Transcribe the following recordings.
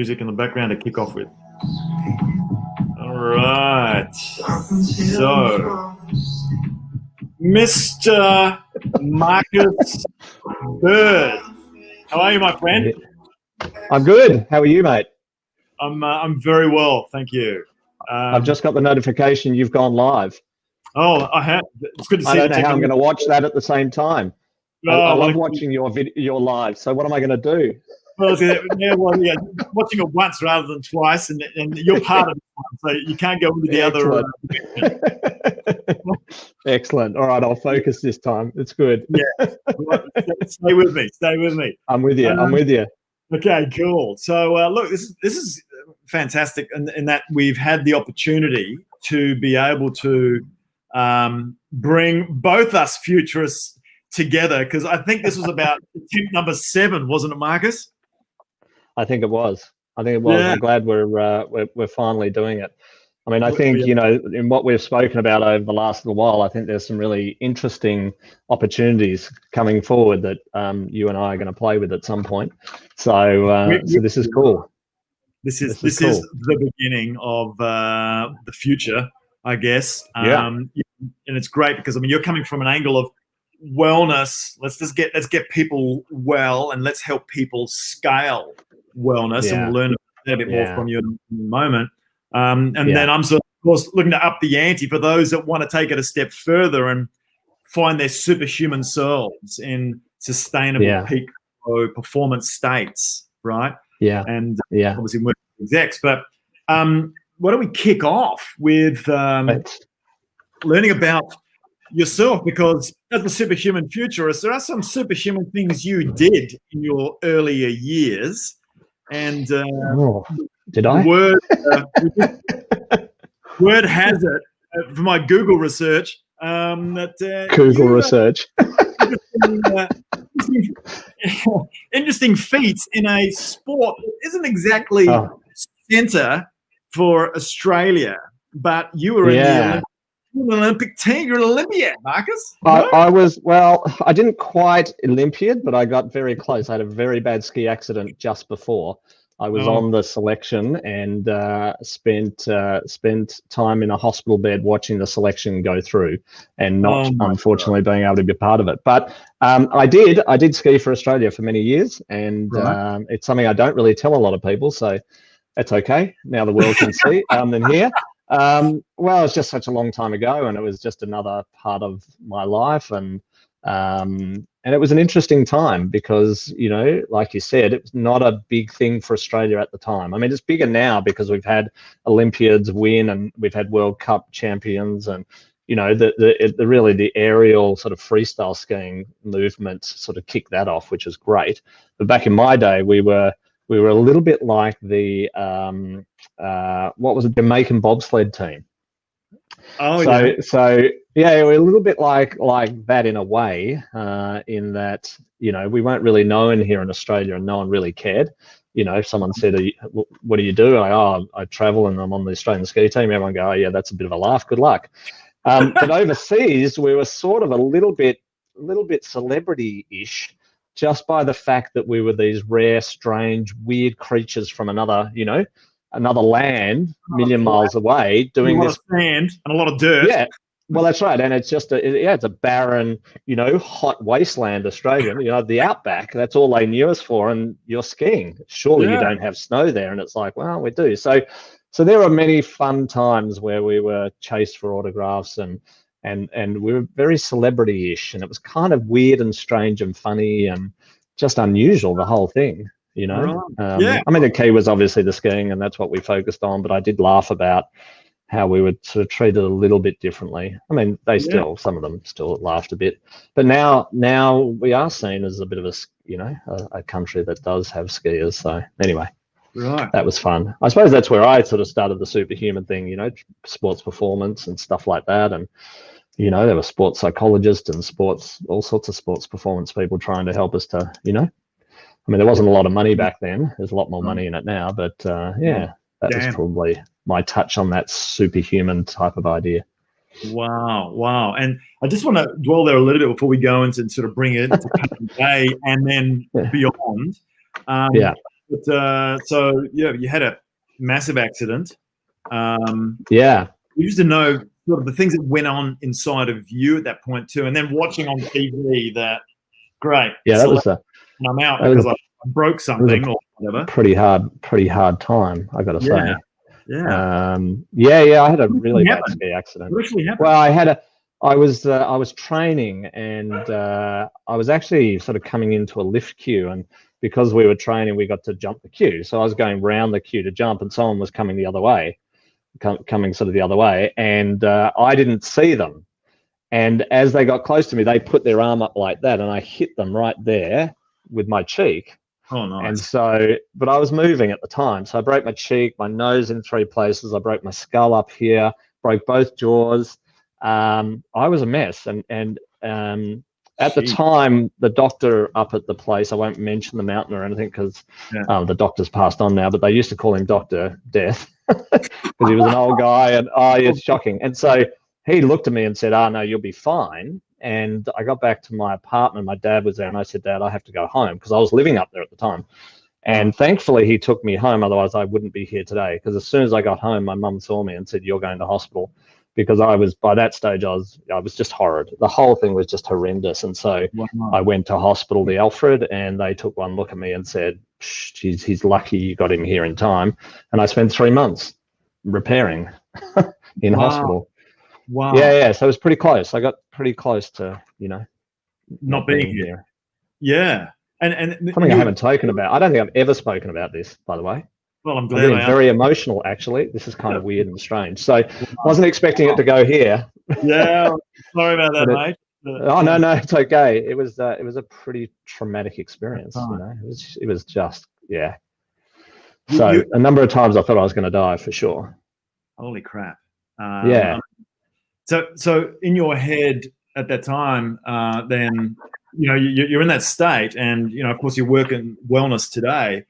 Music in the background to kick off with. All right. So, Mr. Marcus Bird, how are you, my friend? I'm good. How are you, mate? I'm very well, thank you. I've just got the notification you've gone live. Oh, I have. It's good to see. I don't know how I'm going to watch that at the same time. I love watching your live. So what am I going to do? Well, watching it once rather than twice, and you're part of it, so you can't go into the Excellent. other. Excellent. All right, I'll focus this time. It's good. Yeah, stay with me. Stay with me. I'm with you. I'm with you. Okay, cool. So look, this is fantastic, in that we've had the opportunity to be able to bring both us futurists together, because I think this was about attempt number 7, wasn't it, Marcus? I think it was. Yeah. I'm glad we're finally doing it. I mean, I think, you know, in what we've spoken about over the last little while, I think there's some really interesting opportunities coming forward that you and I are going to play with at some point. So, so this is cool. This is the beginning of the future, I guess. Yeah. And it's great because, I mean, you're coming from an angle of wellness. Let's get people well, and let's help people scale wellness. And we'll learn a bit more from you in a moment. And then I'm sort of course looking to up the ante for those that want to take it a step further and find their superhuman selves in sustainable peak performance states, right? Yeah. And obviously working with execs. But why don't we kick off with learning about yourself, because as a superhuman futurist, there are some superhuman things you did in your earlier years. And did I? Word has it, from my Google research, that Google research. Interesting feats in a sport that isn't exactly centre for Australia, but you were in the Olympic team. You're an Olympiad, Marcus. I was, well, I didn't quite Olympiad, but I got very close. I had a very bad ski accident just before. I was on the selection and spent time in a hospital bed watching the selection go through, and not unfortunately being able to be a part of it. But I did ski for Australia for many years, and it's something I don't really tell a lot of people, so that's okay. Now the world can see and hear. Well, it's just such a long time ago, and it was just another part of my life, and it was an interesting time because, you know, like you said, it was not a big thing for Australia at the time. I mean, it's bigger now because we've had Olympiads win, and we've had World Cup champions, and, you know, the aerial sort of freestyle skiing movement sort of kicked that off, which is great. But back in my day, we were a little bit like the what was it, Jamaican bobsled team. So we're a little bit like that in a way, in that, you know, we weren't really known here in Australia, and no one really cared. You know, if someone said, "What do you do?" I travel and I'm on the Australian ski team. Everyone go, "Oh yeah, that's a bit of a laugh. Good luck." But overseas, we were sort of a little bit celebrity-ish, just by the fact that we were these rare, strange, weird creatures from another land, million miles away, doing this. A lot of sand and a lot of dirt. Yeah, well, that's right. And it's just it's a barren, you know, hot wasteland, Australian. You know, the outback. That's all they knew us for. And you're skiing. Surely you don't have snow there. And it's like, well, we do. So there were many fun times where we were chased for autographs, and we were very celebrity-ish, and it was kind of weird and strange and funny and just unusual, the whole thing. You know, I mean, the key was obviously the skiing, and that's what we focused on. But I did laugh about how we would sort of treat it a little bit differently. I mean, some of them still laughed a bit, but now we are seen as a bit of a country that does have skiers. So anyway, that was fun. I suppose that's where I sort of started the superhuman thing. You know, sports performance and stuff like that, and, you know, there were sports psychologists and all sorts of sports performance people trying to help us to, you know. I mean, there wasn't a lot of money back then. There's a lot more money in it now, but that was probably my touch on that superhuman type of idea. Wow. And I just want to dwell there a little bit before we go into sort of bring it to day and then beyond. But, so yeah, you had a massive accident. Yeah. You used to know sort of the things that went on inside of you at that point too, and then watching on TV that, great, Yeah, so that I'm out was because a, I broke something or whatever. pretty hard time, I got to say. Yeah. Yeah, I had a really bad ski accident. What actually happened? Well, I was training, and I was actually sort of coming into a lift queue, and because we were training, we got to jump the queue. So I was going round the queue to jump, and someone was coming the other way, coming sort of the other way, and I didn't see them. And as they got close to me, they put their arm up like that, and I hit them right there with my cheek. Oh, nice. And so, but I was moving at the time. So I broke my cheek, my nose in 3 places. I broke my skull up here, broke both jaws. I was a mess. And at the time, the doctor up at the place, I won't mention the mountain or anything because the doctor's passed on now, but they used to call him Dr. Death because he was an old guy. And it's shocking. And so he looked at me and said, no, you'll be fine. And I got back to my apartment. My dad was there, and I said, Dad, I have to go home because I was living up there at the time. And thankfully, he took me home. Otherwise, I wouldn't be here today. Because as soon as I got home, my mum saw me and said, "You're going to hospital," because by that stage, I was just horrid. The whole thing was just horrendous. And so I went to hospital, the Alfred, and they took one look at me and said, he's lucky you got him here in time. And I spent 3 months repairing in hospital. Wow. Yeah. So it was pretty close. I got pretty close to, not being here. Yeah. And something I haven't spoken about. I don't think I've ever spoken about this, by the way. Well, I'm glad. I'm getting very emotional, actually. This is kind of weird and strange. So wasn't expecting it to go here. Yeah. Sorry about that, mate. No, it's okay. It was a pretty traumatic experience. It was just, yeah. So a number of times I thought I was going to die for sure. Holy crap. Yeah. So in your head at that time, then, you're in that state, and, of course, you work in wellness today.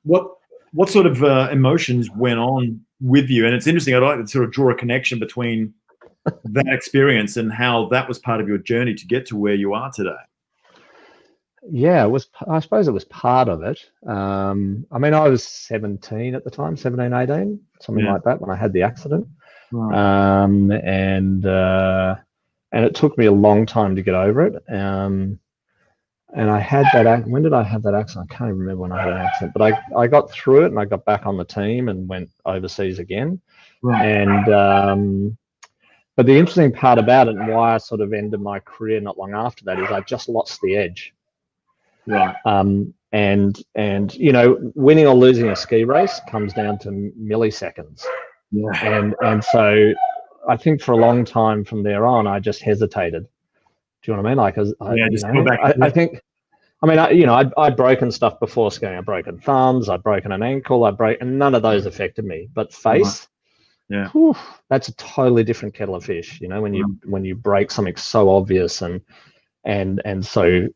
What sort of emotions went on with you? And it's interesting. I'd like to sort of draw a connection between that experience and how that was part of your journey to get to where you are today. Yeah, I suppose it was part of it. I mean, I was 17 at the time, 17, 18, something like that when I had the accident. Right. And it took me a long time to get over it. And I had that. When did I have that accident? I can't even remember when I had an accident. But I got through it, and I got back on the team and went overseas again. Right. And but the interesting part about it, and why I sort of ended my career not long after that, is I just lost the edge. Right. And winning or losing a ski race comes down to milliseconds. Yeah. And so I think for a long time from there on, I just hesitated. Do you know what I mean? Like, I think, I'd broken stuff before skiing. I'd broken thumbs, I'd broken an ankle, and none of those affected me. But face, whew, that's a totally different kettle of fish. When you break something so obvious and so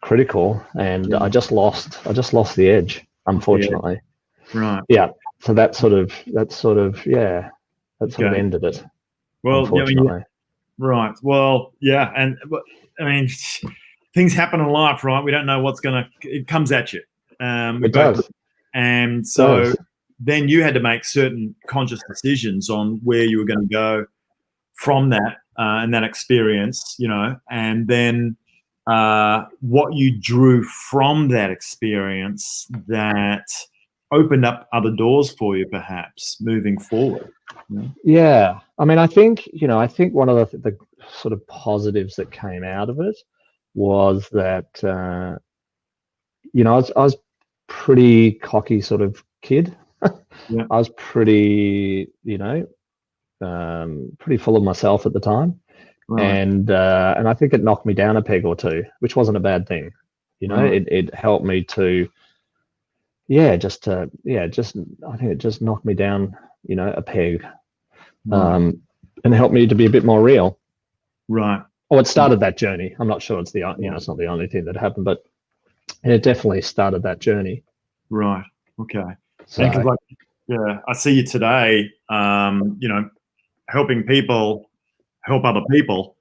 critical, and I just lost the edge, unfortunately. Right. Yeah. So that sort of ended it. Well, unfortunately. Right. Well, yeah. And I mean, things happen in life, right? We don't know it comes at you. It does. And so then you had to make certain conscious decisions on where you were going to go from that and that experience, and then what you drew from that experience that opened up other doors for you, perhaps moving forward. Yeah. I mean, I think one of the sort of positives that came out of it was that, I was pretty cocky sort of kid. Yeah. I was pretty, pretty full of myself at the time. Right. And I think it knocked me down a peg or two, which wasn't a bad thing. Right. It helped me to, I think it just knocked me down, a peg, and helped me to be a bit more real. Right. Oh, it started that journey. I'm not sure it's it's not the only thing that happened, but it definitely started that journey. Right. Okay. So, I see you today, helping people help other people.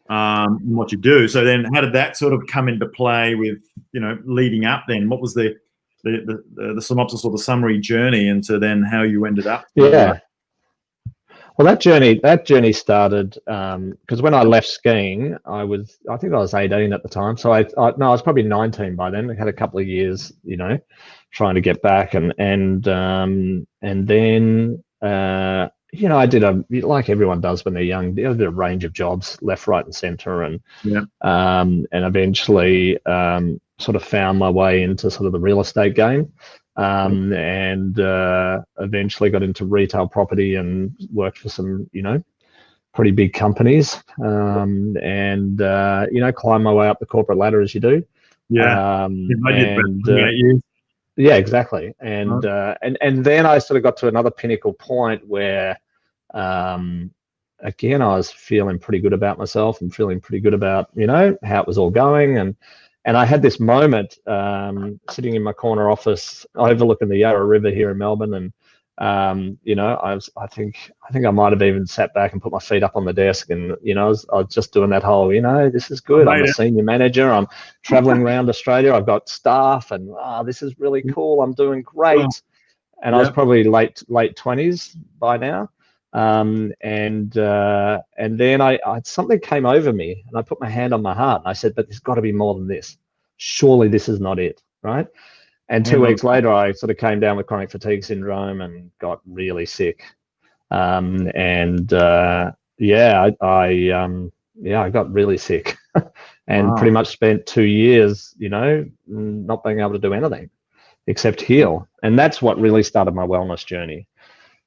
in what you do. So then how did that sort of come into play with, leading up then? What was the synopsis or the summary journey into then how you ended up? Yeah. Well, that journey started because when I left skiing, I think I was 18 at the time. So I was probably 19 by then. I had a couple of years, trying to get back, and then I did like everyone does when they're young, did a range of jobs, left, right, and centre, and eventually sort of found my way into sort of the real estate game. And eventually got into retail property and worked for some, pretty big companies, and climbed my way up the corporate ladder as you do. Yeah. Yeah, exactly. And then I sort of got to another pinnacle point where, again, I was feeling pretty good about myself and feeling pretty good about, how it was all going. And I had this moment sitting in my corner office overlooking the Yarra River here in Melbourne, and I think I might have even sat back and put my feet up on the desk, and I was just doing that whole, this is good. I'm a senior manager. I'm traveling around Australia. I've got staff, and this is really cool. I'm doing great. And I was probably late 20s by now. And then I something came over me, and I put my hand on my heart, and I said, but there's got to be more than this. Surely this is not it, right? And 2 weeks later, I sort of came down with chronic fatigue syndrome and got really sick. I got really sick and pretty much spent 2 years, not being able to do anything except heal. And that's what really started my wellness journey.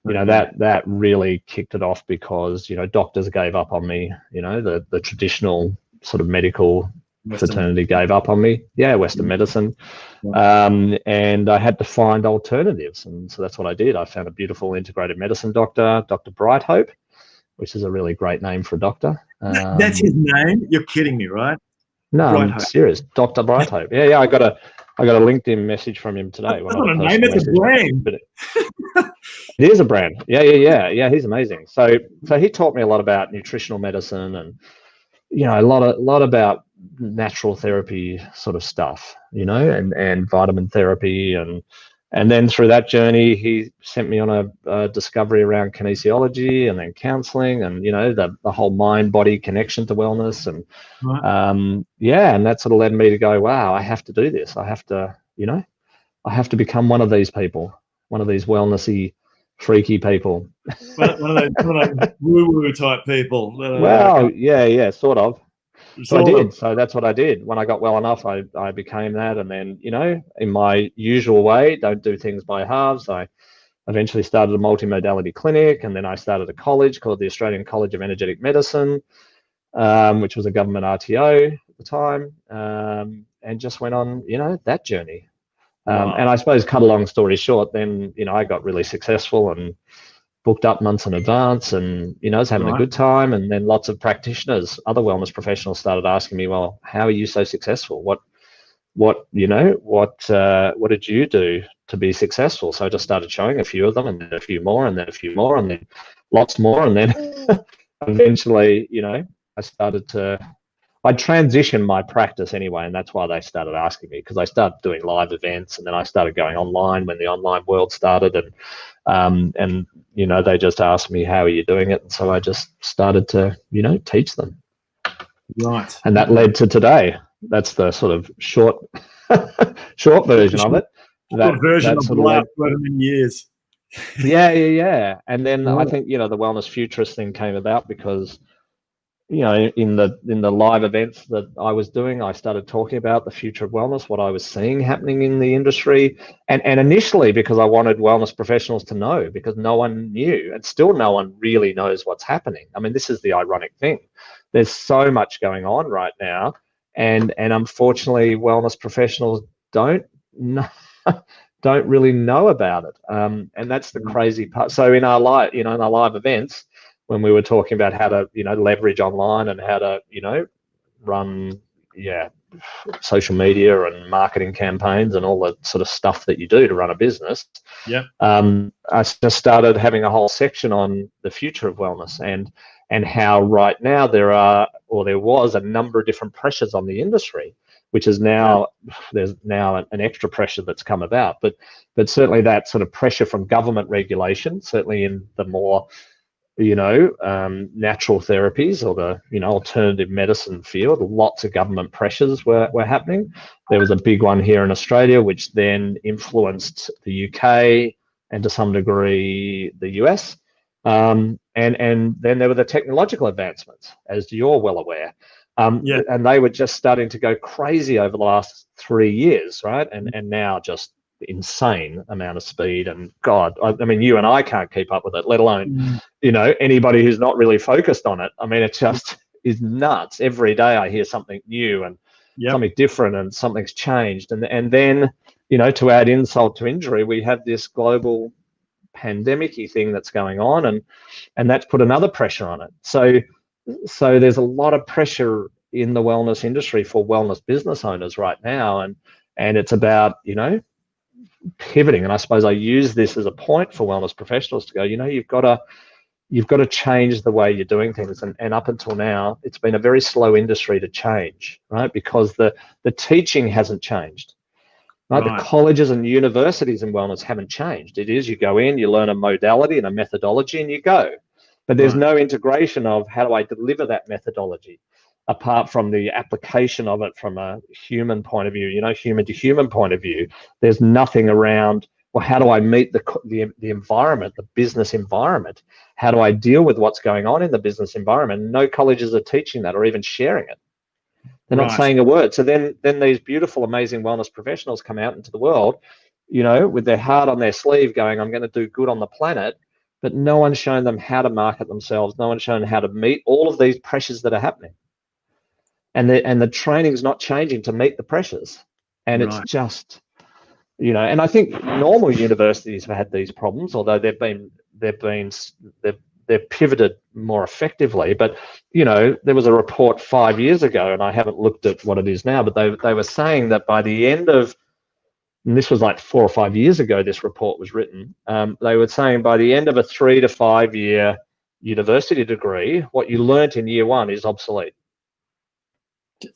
That really kicked it off because, doctors gave up on me, the traditional sort of medical fraternity gave up on me. Yeah, Western medicine. And I had to find alternatives. And so that's what I did. I found a beautiful integrated medicine doctor, Dr. Brighthope, which is a really great name for a doctor. That's his name? You're kidding me, right? No, I'm serious. Dr. Brighthope. Yeah, I got a LinkedIn message from him today. That's not a name, it's a brand. It is a brand. Yeah. He's amazing. So he taught me a lot about nutritional medicine and, a lot about natural therapy sort of stuff, and vitamin therapy. And then through that journey, he sent me on a discovery around kinesiology and then counseling and, the whole mind-body connection to wellness. And and that sort of led me to go, wow, I have to do this. I have to become one of these people, one of these wellnessy, freaky people. one of those woo-woo type people. Well, yeah, sort of. So I did. So that's what I did. When I got well enough, I became that. And then, in my usual way, don't do things by halves. I eventually started a multimodality clinic, and then I started a college called the Australian College of Energetic Medicine, which was a government RTO at the time, and just went on, that journey. And I suppose, cut a long story short, then, I got really successful and booked up months in advance, and, I was having a good time. And then lots of practitioners, other wellness professionals started asking me, well, how are you so successful? What did you do to be successful? So I just started showing a few of them, and then a few more, and then a few more, and then lots more. And then eventually, I transitioned my practice anyway, and that's why they started asking me, because I started doing live events, and then I started going online when the online world started, and they just asked me, how are you doing it? And so I just started to teach them. Right. And that led to today. That's the sort of short version of it. That version of the last 11 years. Yeah. And then I think the wellness futurist thing came about because in the live events that I was doing, I started talking about the future of wellness, what I was seeing happening in the industry, and initially because I wanted wellness professionals to know, because no one knew, and still no one really knows what's happening. I mean, this is the ironic thing. There's so much going on right now, and unfortunately, wellness professionals don't really know about it, and that's the crazy part. So in our live events, when we were talking about how to, leverage online and how to, run, social media and marketing campaigns and all the sort of stuff that you do to run a business. Yeah. I just started having a whole section on the future of wellness and how right now there are or there was a number of different pressures on the industry, which is now, there's now an extra pressure that's come about. But certainly that sort of pressure from government regulation, certainly in the more, natural therapies or the, alternative medicine field, lots of government pressures were happening. There was a big one here in Australia, which then influenced the UK and to some degree the US. And then there were the technological advancements, as you're well aware. And they were just starting to go crazy over the last 3 years, right? And now just insane amount of speed. And God, I mean, you and I can't keep up with it, let alone, anybody who's not really focused on it. I mean, it just is nuts. Every day I hear something new and something different, and something's changed. And then, to add insult to injury, we have this global pandemic-y thing that's going on, and that's put another pressure on it. So there's a lot of pressure in the wellness industry for wellness business owners right now, and it's about pivoting. And I suppose I use this as a point for wellness professionals to go, you've got to change the way you're doing things. And up until now, it's been a very slow industry to change, right? Because the teaching hasn't changed. Right? The colleges and universities in wellness haven't changed. It is, you go in, you learn a modality and a methodology, and you go. But there's no integration of how do I deliver that methodology, apart from the application of it from a human point of view, human to human point of view. There's nothing around, well, how do I meet the environment, the business environment? How do I deal with what's going on in the business environment? No colleges are teaching that or even sharing it. They're not saying a word. So then these beautiful, amazing wellness professionals come out into the world, with their heart on their sleeve going, I'm going to do good on the planet, but no one's shown them how to market themselves. No one's shown how to meet all of these pressures that are happening. And the training's not changing to meet the pressures. And it's just, and I think normal universities have had these problems, although they've pivoted more effectively. But there was a report 5 years ago, and I haven't looked at what it is now, but they were saying that by the end of, and this was like 4 or 5 years ago, this report was written, they were saying by the end of a 3 to 5 year university degree, what you learnt in year one is obsolete.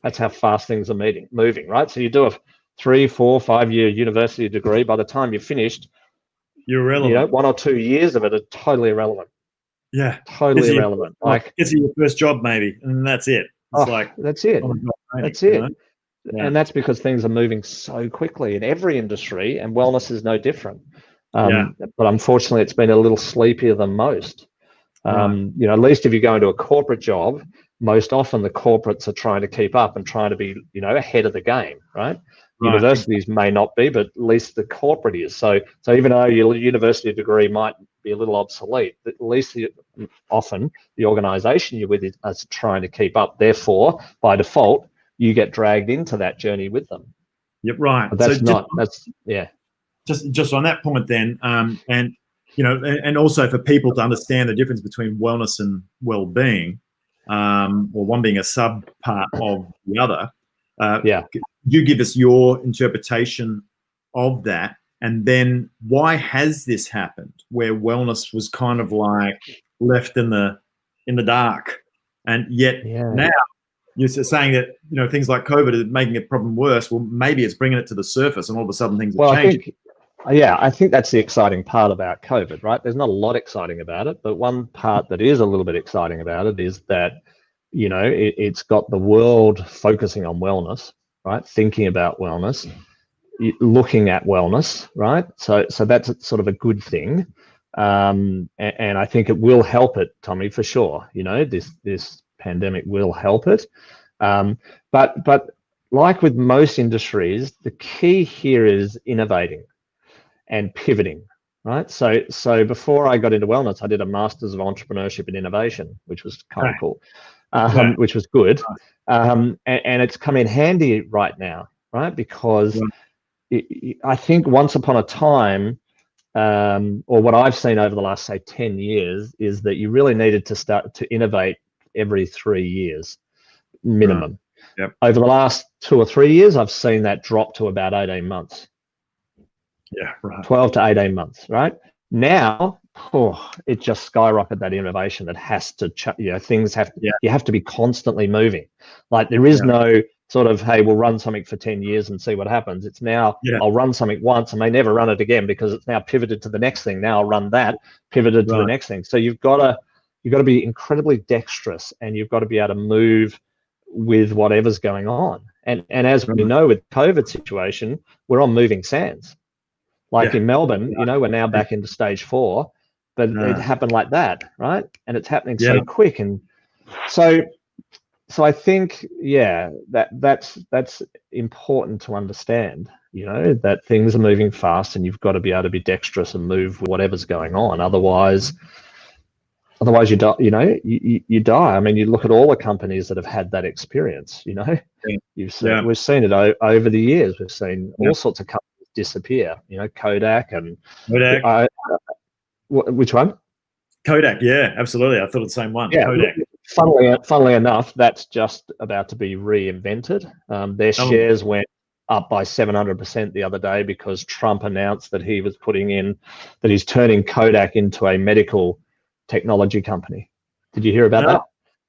That's how fast things are moving, right? So you do a 3, 4, 5 year university degree, by the time you're finished, you're irrelevant. 1 or 2 years of it are totally irrelevant. Yeah, totally irrelevant. Like, it's your first job maybe, and that's it. It's that's it. That's it. Yeah. And that's because things are moving so quickly in every industry, and wellness is no different. But unfortunately, it's been a little sleepier than most. At least if you go into a corporate job, most often the corporates are trying to keep up and trying to be, ahead of the game, right? Universities may not be, but at least the corporate is. So even though your university degree might be a little obsolete, at least often the organisation you're with is trying to keep up. Therefore, by default, you get dragged into that journey with them. Yep, right. But that's Just on that point then, and also for people to understand the difference between wellness and well-being, or one being a sub part of the other. You give us your interpretation of that, and then why has this happened where wellness was kind of like left in the dark, and yet now you're saying that things like COVID are making a problem worse. Well, maybe it's bringing it to the surface, and all of a sudden things are changing. I think that's the exciting part about COVID, right? There's not a lot exciting about it, but one part that is a little bit exciting about it is that it's got the world focusing on wellness, right? Thinking about wellness, looking at wellness, right? So that's sort of a good thing. And I think it will help it, Tommy, for sure. This pandemic will help it. But like with most industries, the key here is innovating and pivoting, right? So before I got into wellness, I did a Masters of Entrepreneurship and Innovation, which was kind of cool. Which was good. And it's come in handy right now, right? Because I think once upon a time, or what I've seen over the last, say, 10 years, is that you really needed to start to innovate every 3 years minimum. Over the last 2 or 3 years, I've seen that drop to about 18 months. 12 to 18 months, right? Now, it just skyrocketed that innovation that has to, things have to, you have to be constantly moving. Like there is no sort of, hey, we'll run something for 10 years and see what happens. It's now, I'll run something once and may never run it again because it's now pivoted to the next thing. Now I'll run that, pivoted to the next thing. So you've got to be incredibly dexterous, and you've got to be able to move with whatever's going on. And as we know with COVID situation, we're on moving sands. Like in Melbourne, we're now back into stage 4, but it happened like that, right? And it's happening so quick. And so I think, that's important to understand, that things are moving fast, and you've got to be able to be dexterous and move with whatever's going on. Otherwise you die. You die. I mean, you look at all the companies that have had that experience. We've seen it over the years. We've seen all sorts of companies disappear. Kodak and which one? Kodak. Yeah, absolutely. I thought the same one. Yeah. Kodak. Funnily enough, that's just about to be reinvented. Their shares went up by 700% the other day because Trump announced that he was he's turning Kodak into a medical technology company. Did you hear about that?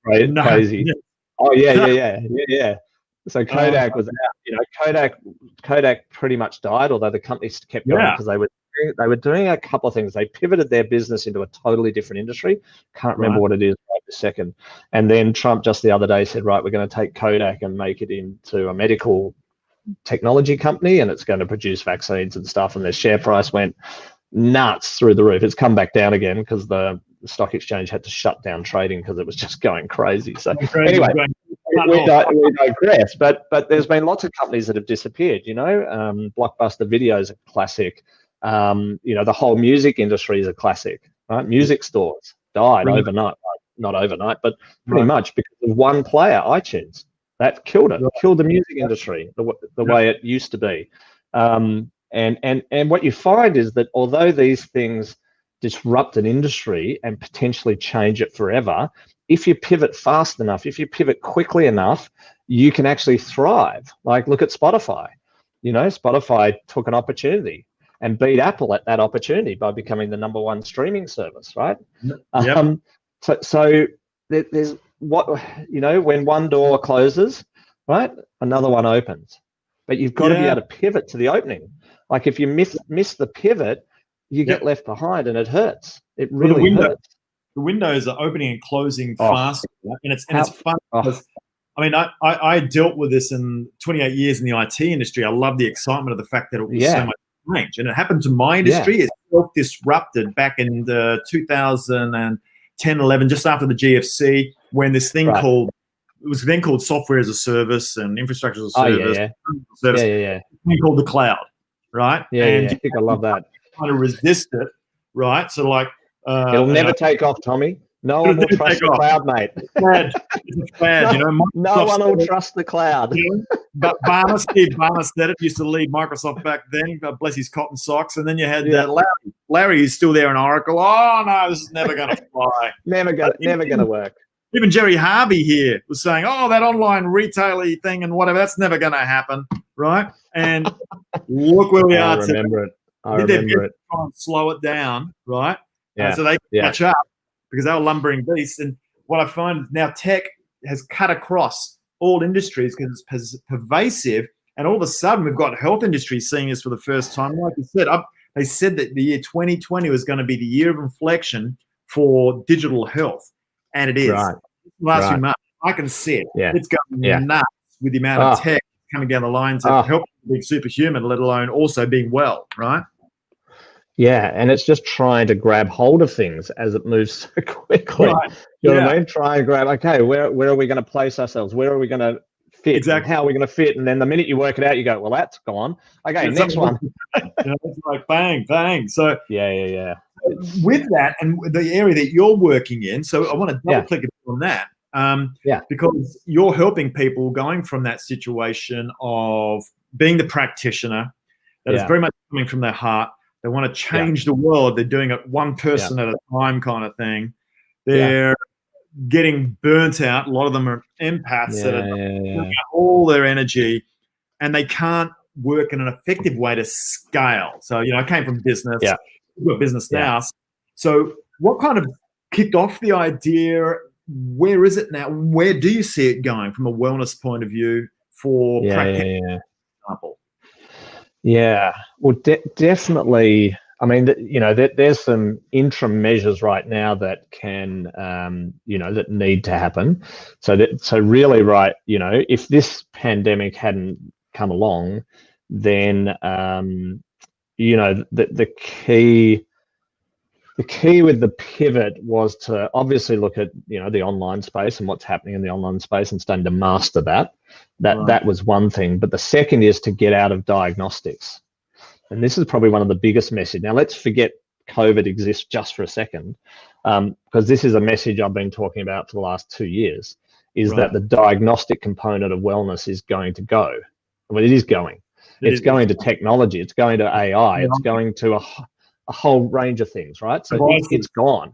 Right? No. Crazy. Yeah. Oh yeah. So Kodak was out. Kodak pretty much died, although the companies kept going because they were doing a couple of things. They pivoted their business into a totally different industry. Can't remember what it is right this second. And then Trump just the other day said, right, we're going to take Kodak and make it into a medical technology company, and it's going to produce vaccines and stuff. And their share price went nuts through the roof. It's come back down again because the stock exchange had to shut down trading because it was just going crazy. So anyway, we digress. But there's been lots of companies that have disappeared. Blockbuster Video is a classic. The whole music industry is a classic. Right? Music stores died overnight. Not overnight, but pretty much because of one player, iTunes. That killed it. Killed the music industry the way it used to be. And what you find is that although these things disrupt an industry and potentially change it forever, if you pivot fast enough, if you pivot quickly enough, you can actually thrive. Like look at Spotify. Spotify took an opportunity and beat Apple at that opportunity by becoming the #1 streaming service, right? Yep. So there's when one door closes, right, another one opens. But you've got to be able to pivot to the opening. Like if you miss the pivot, you get left behind, and it hurts. It really hurts. The windows are opening and closing faster, and it's fun because I dealt with this in 28 years in the IT industry. I love the excitement of the fact that it was so much change, and it happened to my industry. It's self-disrupted back in the 2010, 11, just after the GFC, when this thing called software as a service and infrastructure as a service. Thing called the cloud, right? I think I love that. Trying to resist it, right? So like it'll never take off, Tommy. No one will trust the cloud, mate. It's bad. No one will trust the cloud. But Steve Barner said it. Used to lead Microsoft back then. God bless his cotton socks. And then you had Larry, who's still there in Oracle. Oh no, this is never going to fly. never going to work. Even Jerry Harvey here was saying, "Oh, that online retail-y thing and whatever, that's never going to happen, right?" And look where we are today. I remember it. Try and slow it down, right? So they catch up because they were lumbering beasts. And what I find now, tech has cut across all industries because it's pervasive. And all of a sudden, we've got health industries seeing this for the first time. Like you said, they said that the year 2020 was going to be the year of inflection for digital health. And it is. Last few months, I can see it. It's going nuts with the amount of tech coming down the line to help being superhuman, let alone also being well, right? Yeah, and it's just trying to grab hold of things as it moves so quickly. Right. You know what I mean? Try and grab, okay, where are we going to place ourselves? Where are we going to fit? Exactly. How are we going to fit? And then the minute you work it out, you go, well, that's gone. Okay, next one. It's like bang, bang. So yeah. With that and the area that you're working in, so I want to double click on that. Because you're helping people going from that situation of being the practitioner that is very much coming from their heart. They want to change the world. They're doing it one person at a time kind of thing. They're getting burnt out. A lot of them are empaths that are putting out all their energy, and they can't work in an effective way to scale. So, I came from business. We've got business now. So what kind of kicked off the idea? Where is it now? Where do you see it going from a wellness point of view for practitioners, for example? Yeah, well, definitely. I mean, you know, there's some interim measures right now that can, you know, that need to happen. So really, right, you know, if this pandemic hadn't come along, then, you know, the key with the pivot was to obviously look at, you know, the online space and what's happening in the online space and starting to master that. That was one thing. But the second is to get out of diagnostics. And this is probably one of the biggest messages. Now, let's forget COVID exists just for a second, because this is a message I've been talking about for the last 2 years, is that the diagnostic component of wellness is going to go. Well, it is going. It's going to technology. It's going to AI. It's going to a whole range of things, right? So it's gone.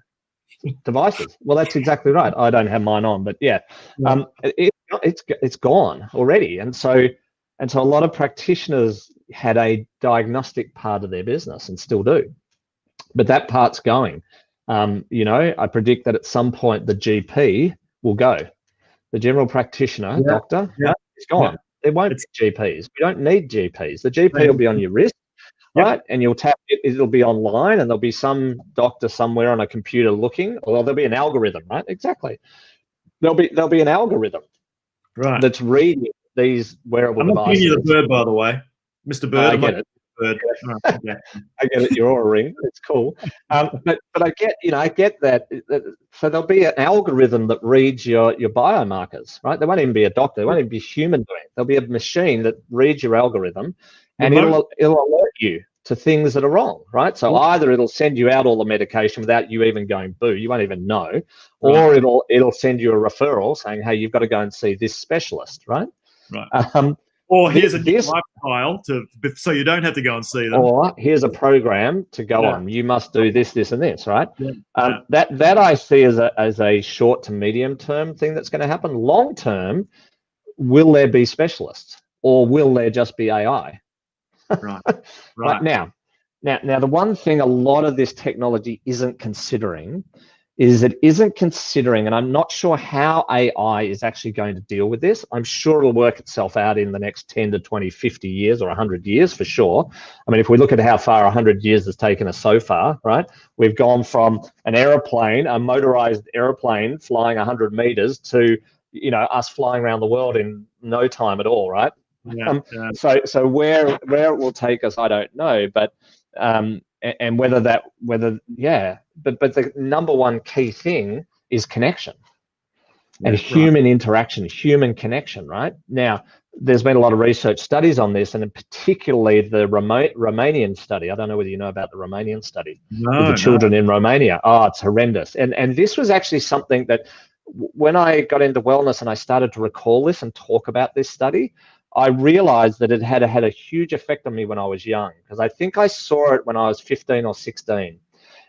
Devices. Well, that's exactly right. I don't have mine on, but yeah, it's gone already. And so a lot of practitioners had a diagnostic part of their business and still do, but that part's going. You know, I predict that at some point the GP will go. The general practitioner, doctor, it's gone. There won't be GPs. We don't need GPs. The GP will be on your wrist, right? And you'll tap it, it'll be online, and there'll be some doctor somewhere on a computer looking, or there'll be an algorithm, right? Exactly. There'll be an algorithm that's reading these wearable devices. I'm not giving you the bird, by the way. Mr. Bird. I get it. Bird. I get it. You're Aura Ring. It's cool. But I get that. So there'll be an algorithm that reads your biomarkers, right? There won't even be a doctor. There won't even be a human doing it. There'll be a machine that reads your algorithm, and it'll alert you to things that are wrong, right? So either it'll send you out all the medication without you even going boo, you won't even know, or it'll send you a referral saying, hey, you've got to go and see this specialist, right? Right. Or here's a new lifestyle so you don't have to go and see them. Or here's a program to go on. You must do this, this, and this, right? That I see as a short to medium term thing that's going to happen. Long term, will there be specialists, or will there just be AI? Right now, the one thing a lot of this technology isn't considering is it isn't considering, and I'm not sure how AI is actually going to deal with this. I'm sure it'll work itself out in the next 10 to 20, 50 years or 100 years for sure. I mean, if we look at how far 100 years has taken us so far, right? We've gone from an airplane, a motorized airplane flying 100 meters to, you know, us flying around the world in no time at all, right? So where it will take us, I don't know, but and whether but the number one key thing is connection and human interaction, human connection, right? Now, there's been a lot of research studies on this, and particularly the Romanian study. I don't know whether you know about the Romanian study with the children in Romania. Oh, it's horrendous. And this was actually something that when I got into wellness and I started to recall this and talk about this study, I realized that it had a huge effect on me when I was young, because I think I saw it when I was 15 or 16.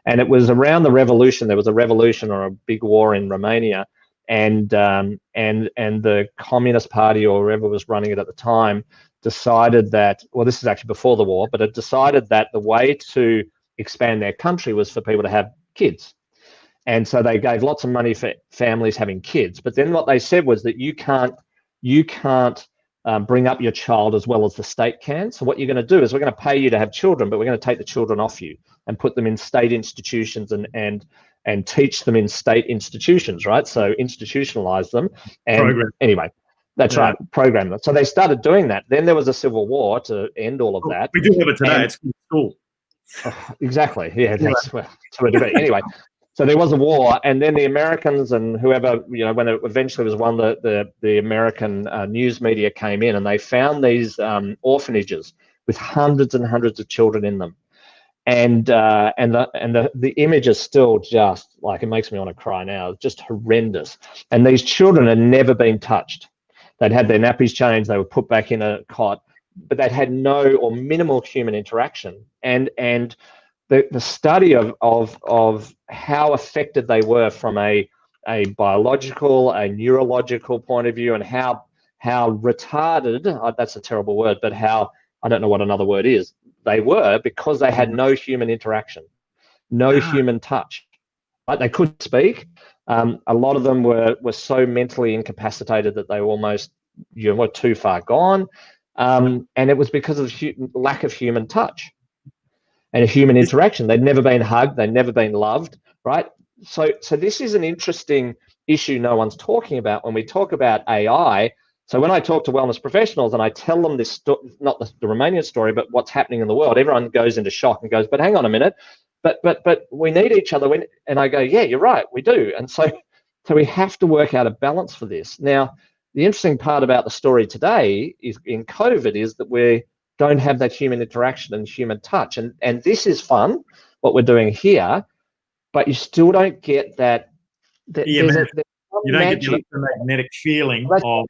And it was around the revolution. There was a revolution or a big war in Romania, and the Communist Party or whoever was running it at the time decided that, well, this is actually before the war, but it decided that the way to expand their country was for people to have kids. And so they gave lots of money for families having kids. But then what they said was that you can't bring up your child as well as the state can. So what you're going to do is we're going to pay you to have children, but we're going to take the children off you and put them in state institutions and teach them in state institutions, right? So institutionalize them. And anyway, that's right, program them. So they started doing that. Then there was a civil war to end all of that. We do have it today. It's cool. Exactly. Yeah, that's a debate. Anyway. So there was a war, and then the Americans and whoever, you know, when it eventually was won, the American news media came in, and they found these orphanages with hundreds and hundreds of children in them, and the image is still just like, it makes me want to cry now. It's just horrendous. And these children had never been touched. They'd had their nappies changed. They were put back in a cot, but they'd had no or minimal human interaction. And the study of how affected they were from a biological, a neurological point of view, and how retarded, that's a terrible word, but how, I don't know what another word is, they were, because they had no human interaction. no human touch. Right? They could speak. A lot of them were so mentally incapacitated that they almost were too far gone. And it was because of lack of human touch and a human interaction. They'd never been hugged. They'd never been loved, right? So this is an interesting issue no one's talking about when we talk about AI. So when I talk to wellness professionals and I tell them this, not the Romanian story, but what's happening in the world, everyone goes into shock and goes, but hang on a minute, but we need each other. And I go, yeah, you're right, we do. And so we have to work out a balance for this. Now, the interesting part about the story today is in COVID is that we don't have that human interaction and human touch. And this is fun, what we're doing here, but you still don't get that. You don't get the electromagnetic feeling of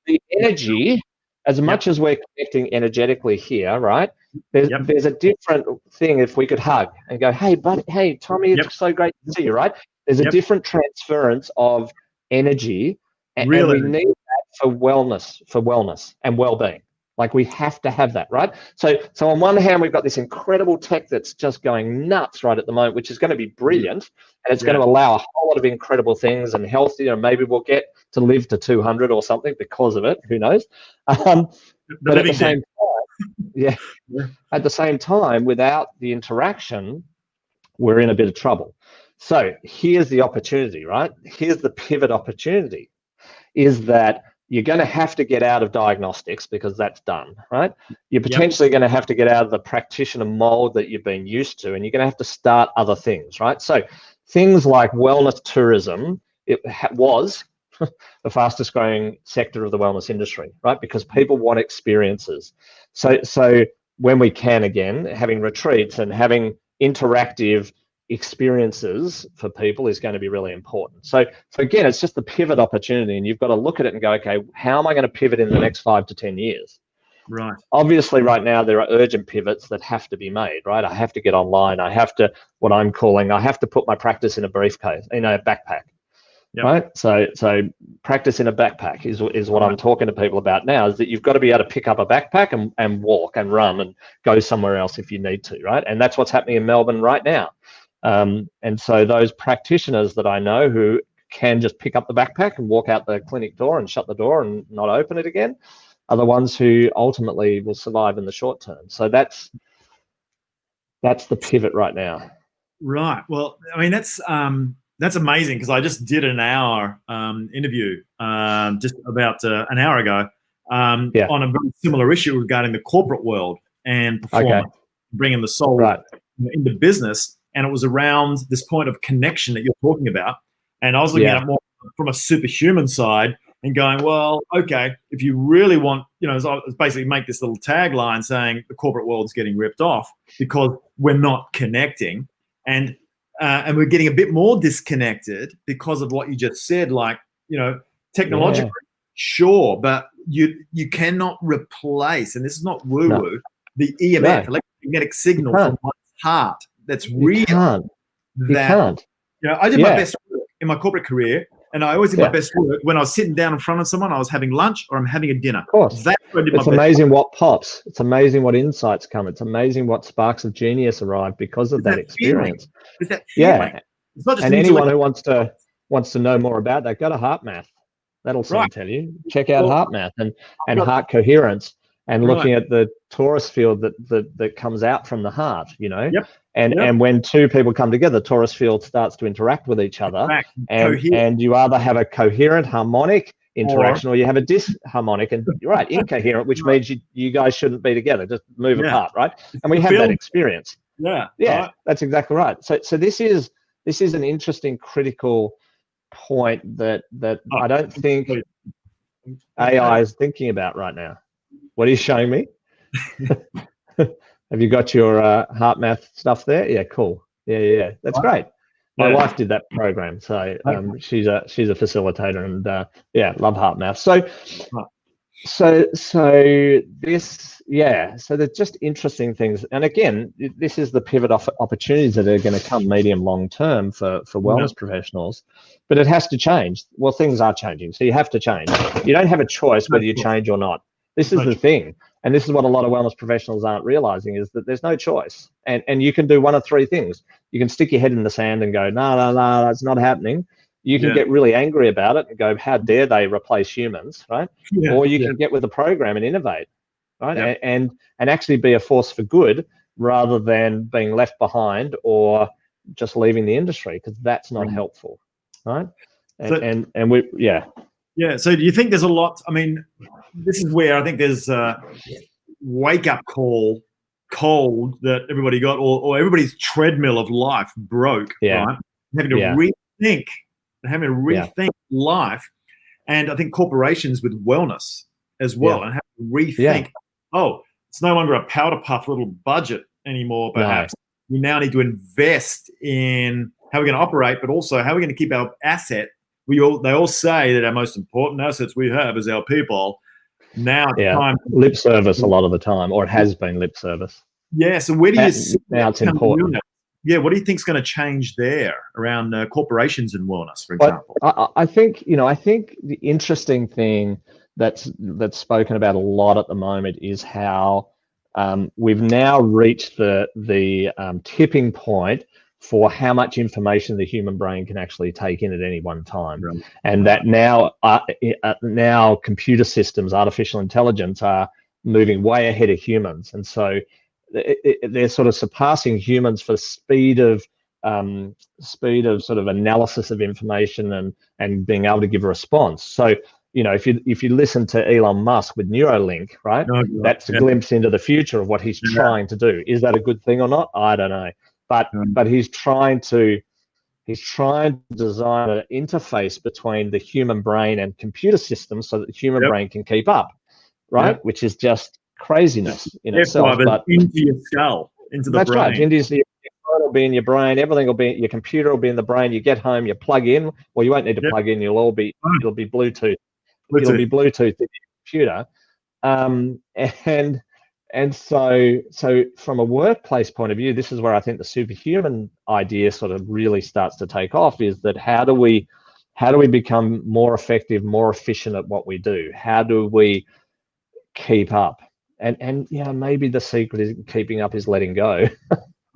the energy. As much as we're connecting energetically here, right? There's a different thing if we could hug and go, hey, buddy, hey, Tommy, it's so great to see you, right? There's a different transference of energy, and we need that for wellness and well-being. Like we have to have that, right? So on one hand, we've got this incredible tech that's just going nuts right at the moment, which is going to be brilliant, and it's going to allow a whole lot of incredible things and healthy, or maybe we'll get to live to 200 or something because of it. Who knows? But at the same time, at the same time, without the interaction, we're in a bit of trouble. So here's the opportunity, right? Here's the pivot opportunity, is that you're going to have to get out of diagnostics because that's done, right? You're potentially going to have to get out of the practitioner mold that you've been used to, and you're going to have to start other things, right? So things like wellness tourism, it was the fastest growing sector of the wellness industry, right? Because people want experiences. So when we can, again, having retreats and having interactive experiences for people is going to be really important. So again, it's just the pivot opportunity, and you've got to look at it and go, okay, how am I going to pivot in the next 5 to 10 years? Right. Obviously, right now there are urgent pivots that have to be made, right? I have to get online. I have to, I have to put my practice in a briefcase, in a backpack. Right. So practice in a backpack is what I'm talking to people about now, is that you've got to be able to pick up a backpack and walk and run and go somewhere else if you need to, right? And that's what's happening in Melbourne right now. And so those practitioners that I know who can just pick up the backpack and walk out the clinic door and shut the door and not open it again are the ones who ultimately will survive in the short term. So that's the pivot right now. Right. Well, I mean, that's amazing, because I just did an hour interview just about an hour ago on a very similar issue regarding the corporate world and performance, bringing the soul into business. And it was around this point of connection that you're talking about. And I was looking at it more from a superhuman side and going, well, okay, if you really want, I was basically make this little tagline saying the corporate world's getting ripped off because we're not connecting. And we're getting a bit more disconnected because of what you just said, like, technologically, sure, but you cannot replace, and this is not woo-woo, the EMF, electromagnetic signal from one's heart. That's real. You can't. I did my best work in my corporate career, and I always did my best work when I was sitting down in front of someone, I was having lunch or I'm having a dinner. Of course. That's where I did my best. It's amazing what pops. It's amazing what insights come. It's amazing what sparks of genius arrive because of that experience. It's that feeling. It's not just anyone who wants to know more about that, go to HeartMath. That'll soon tell you. Check out HeartMath and heart coherence, and looking at the torus field that comes out from the heart, And when two people come together, the torus field starts to interact with each other, and you either have a coherent harmonic interaction or you have a disharmonic, and you're right, incoherent, which means you guys shouldn't be together, just move apart, right? And we have that experience. That's exactly right. So this is an interesting critical point that I don't think AI is thinking about right now. What are you showing me? Have you got your HeartMath stuff there? Yeah, cool. Yeah. That's great. My wife did that program, so she's a facilitator, and love HeartMath. So they're just interesting things. And again, this is the pivot opportunities that are going to come medium long term for wellness professionals, but it has to change. Well, things are changing, so you have to change. You don't have a choice whether you change or not. This is the thing. And this is what a lot of wellness professionals aren't realizing, is that there's no choice. And you can do one of three things. You can stick your head in the sand and go, no, that's not happening. You can get really angry about it and go, how dare they replace humans, right? Or you can get with the program and innovate, right? And actually be a force for good rather than being left behind or just leaving the industry, because that's not helpful, right? And we, Yeah. So do you think there's a lot? I mean, this is where I think there's a wake-up call cold that everybody got, or everybody's treadmill of life broke, right? Having to rethink life. And I think corporations with wellness as well, and have to rethink, it's no longer a powder puff little budget anymore, perhaps. We now need to invest in how we're going to operate, but also how we're going to keep our asset. They all say that our most important assets we have is our people. Now it's time. Lip service a lot of the time, or it has been lip service. Yeah. So where do you see now it's important? Yeah. What do you think is going to change there around corporations and wellness, for example? I think the interesting thing that's spoken about a lot at the moment is how we've now reached the tipping point for how much information the human brain can actually take in at any one time. And that now computer systems, artificial intelligence, are moving way ahead of humans. And so they're sort of surpassing humans for speed of sort of analysis of information and being able to give a response. So, if you listen to Elon Musk with Neuralink, right, that's a glimpse into the future of what he's trying to do. Is that a good thing or not? I don't know. But he's trying to design an interface between the human brain and computer systems so that the human brain can keep up, right? Which is just craziness in itself. But into your skull, into the brain. That's right. Your phone will be in your brain. Everything will be. Your computer will be in the brain. You get home, you plug in. Well, you won't need to plug in. It'll be Bluetooth. It'll be Bluetooth in your computer. And so from a workplace point of view, this is where I think the superhuman idea sort of really starts to take off, is that how do we become more effective, more efficient at what we do? How do we keep up? And maybe the secret is keeping up is letting go.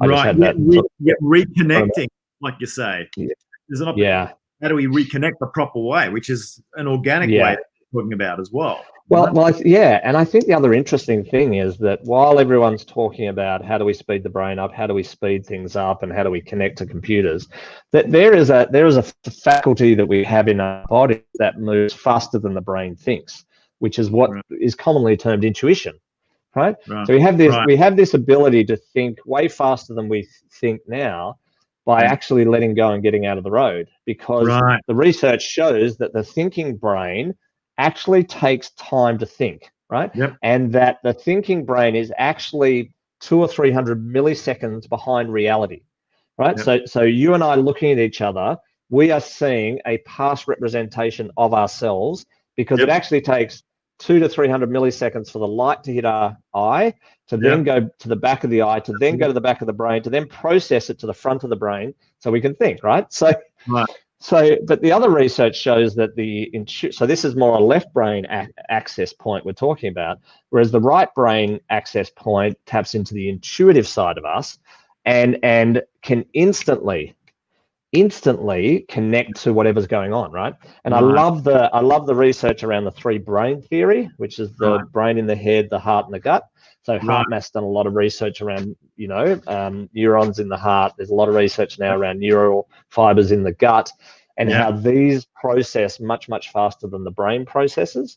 Reconnecting, like you say. There's an how do we reconnect the proper way, which is an organic way that we're talking about as well. And I think the other interesting thing is that while everyone's talking about how do we speed the brain up, how do we speed things up, and how do we connect to computers, that there is a faculty that we have in our body that moves faster than the brain thinks, which is what is commonly termed intuition, right? So we have this ability to think way faster than we think now by actually letting go and getting out of the road, because the research shows that the thinking brain actually takes time to think, right? And that the thinking brain is actually 200 or 300 milliseconds behind reality, right? So you and I looking at each other, we are seeing a past representation of ourselves, because it actually takes 200 to 300 milliseconds for the light to hit our eye, to then go to the back of the eye, to then go to the back of the brain, to then process it to the front of the brain so we can think, right? So, but the other research shows that so this is more a left brain access point we're talking about, whereas the right brain access point taps into the intuitive side of us and can instantly connect to whatever's going on, right? And I love the research around the three brain theory, which is the brain in the head, the heart, and the gut. So HeartMath's done a lot of research around, neurons in the heart. There's a lot of research now around neural fibers in the gut, and how these process much, much faster than the brain processes.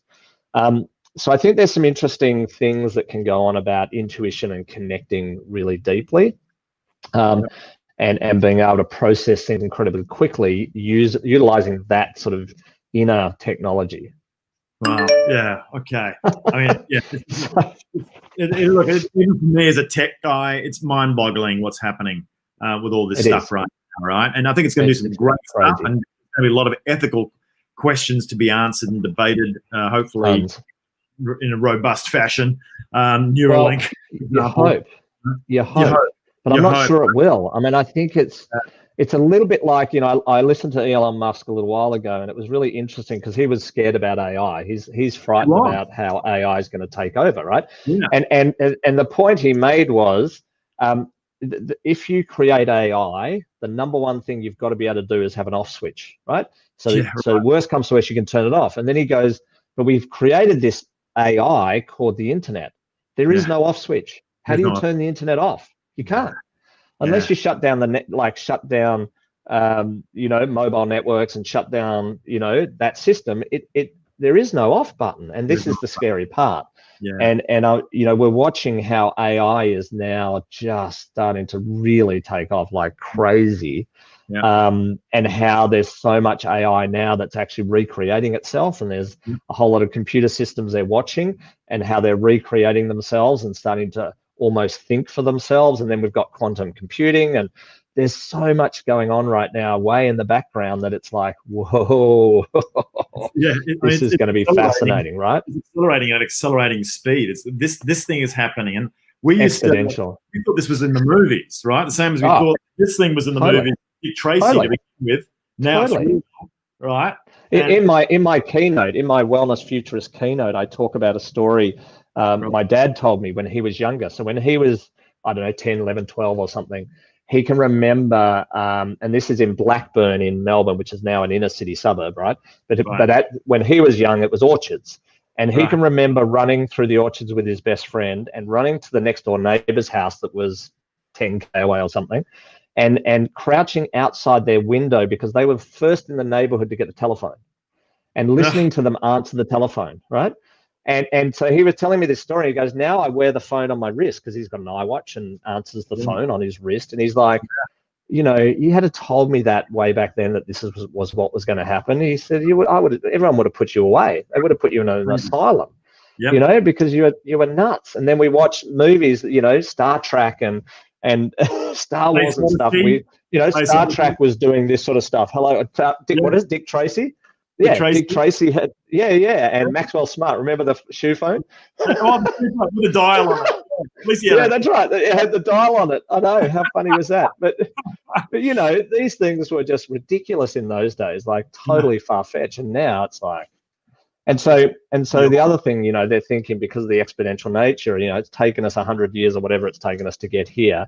So I think there's some interesting things that can go on about intuition and connecting really deeply, and being able to process things incredibly quickly, utilizing that sort of inner technology. Wow. Yeah. Okay. I mean, look, even for me as a tech guy, it's mind-boggling what's happening with all this stuff right now, right? And I think it's going to do some great stuff, and there's going to be a lot of ethical questions to be answered and debated, hopefully in a robust fashion. Neuralink. You hope. But I'm not sure it will. I mean, I think it's it's a little bit like, you know, I listened to Elon Musk a little while ago, and it was really interesting because he was scared about AI. He's frightened about how AI is going to take over, right? Yeah. And the point he made was, if you create AI, the number one thing you've got to be able to do is have an off switch, right? So worst comes to worst, you can turn it off. And then he goes, but we've created this AI called the internet. There is no off switch. How do you turn the internet off? You can't. Unless you shut down the net, like shut down, you know, mobile networks and shut down, you know, that system. There is no off button, and this is the scary part. Yeah. And you know, we're watching how AI is now just starting to really take off like crazy. Yeah. And how there's so much AI now that's actually recreating itself, and there's a whole lot of computer systems they're watching and how they're recreating themselves and starting to almost think for themselves. And then we've got quantum computing, and there's so much going on right now way in the background that it's like, whoa. This is going to be fascinating, right? It's accelerating at accelerating speed. It's this thing is happening, and we used we thought this was in the movies, right? The same as we thought this thing was in the movie Dick Tracy to begin with. Now it's real, right? In my keynote, in my Wellness Futurist keynote, I talk about a story my dad told me when he was younger. So when he was, I don't know, 10, 11, 12 or something, he can remember, and this is in Blackburn in Melbourne, which is now an inner city suburb, right? But when he was young, it was orchards. And he can remember running through the orchards with his best friend and running to the next door neighbor's house that was 10K away or something, and crouching outside their window because they were first in the neighborhood to get the telephone, and listening to them answer the telephone, right? And so he was telling me this story. He goes, now I wear the phone on my wrist because he's got an iWatch and answers the phone on his wrist. And he's like, you know, you had told me that way back then that this was what was going to happen. He said, everyone would have put you away. They would have put you in an asylum, you know, because you were nuts. And then we watched movies, you know, Star Trek and Star Wars and stuff. Star Trek was doing this sort of stuff. Hello, what is Dick Tracy? Yeah, Dick Tracy had, and Maxwell Smart. Remember the shoe phone? With a dial on it. Yeah, that's right. It had the dial on it. I know. How funny was that? But you know, these things were just ridiculous in those days, like totally far-fetched. And now it's like, and so the other thing, you know, they're thinking because of the exponential nature, you know, it's taken us 100 years or whatever it's taken us to get here,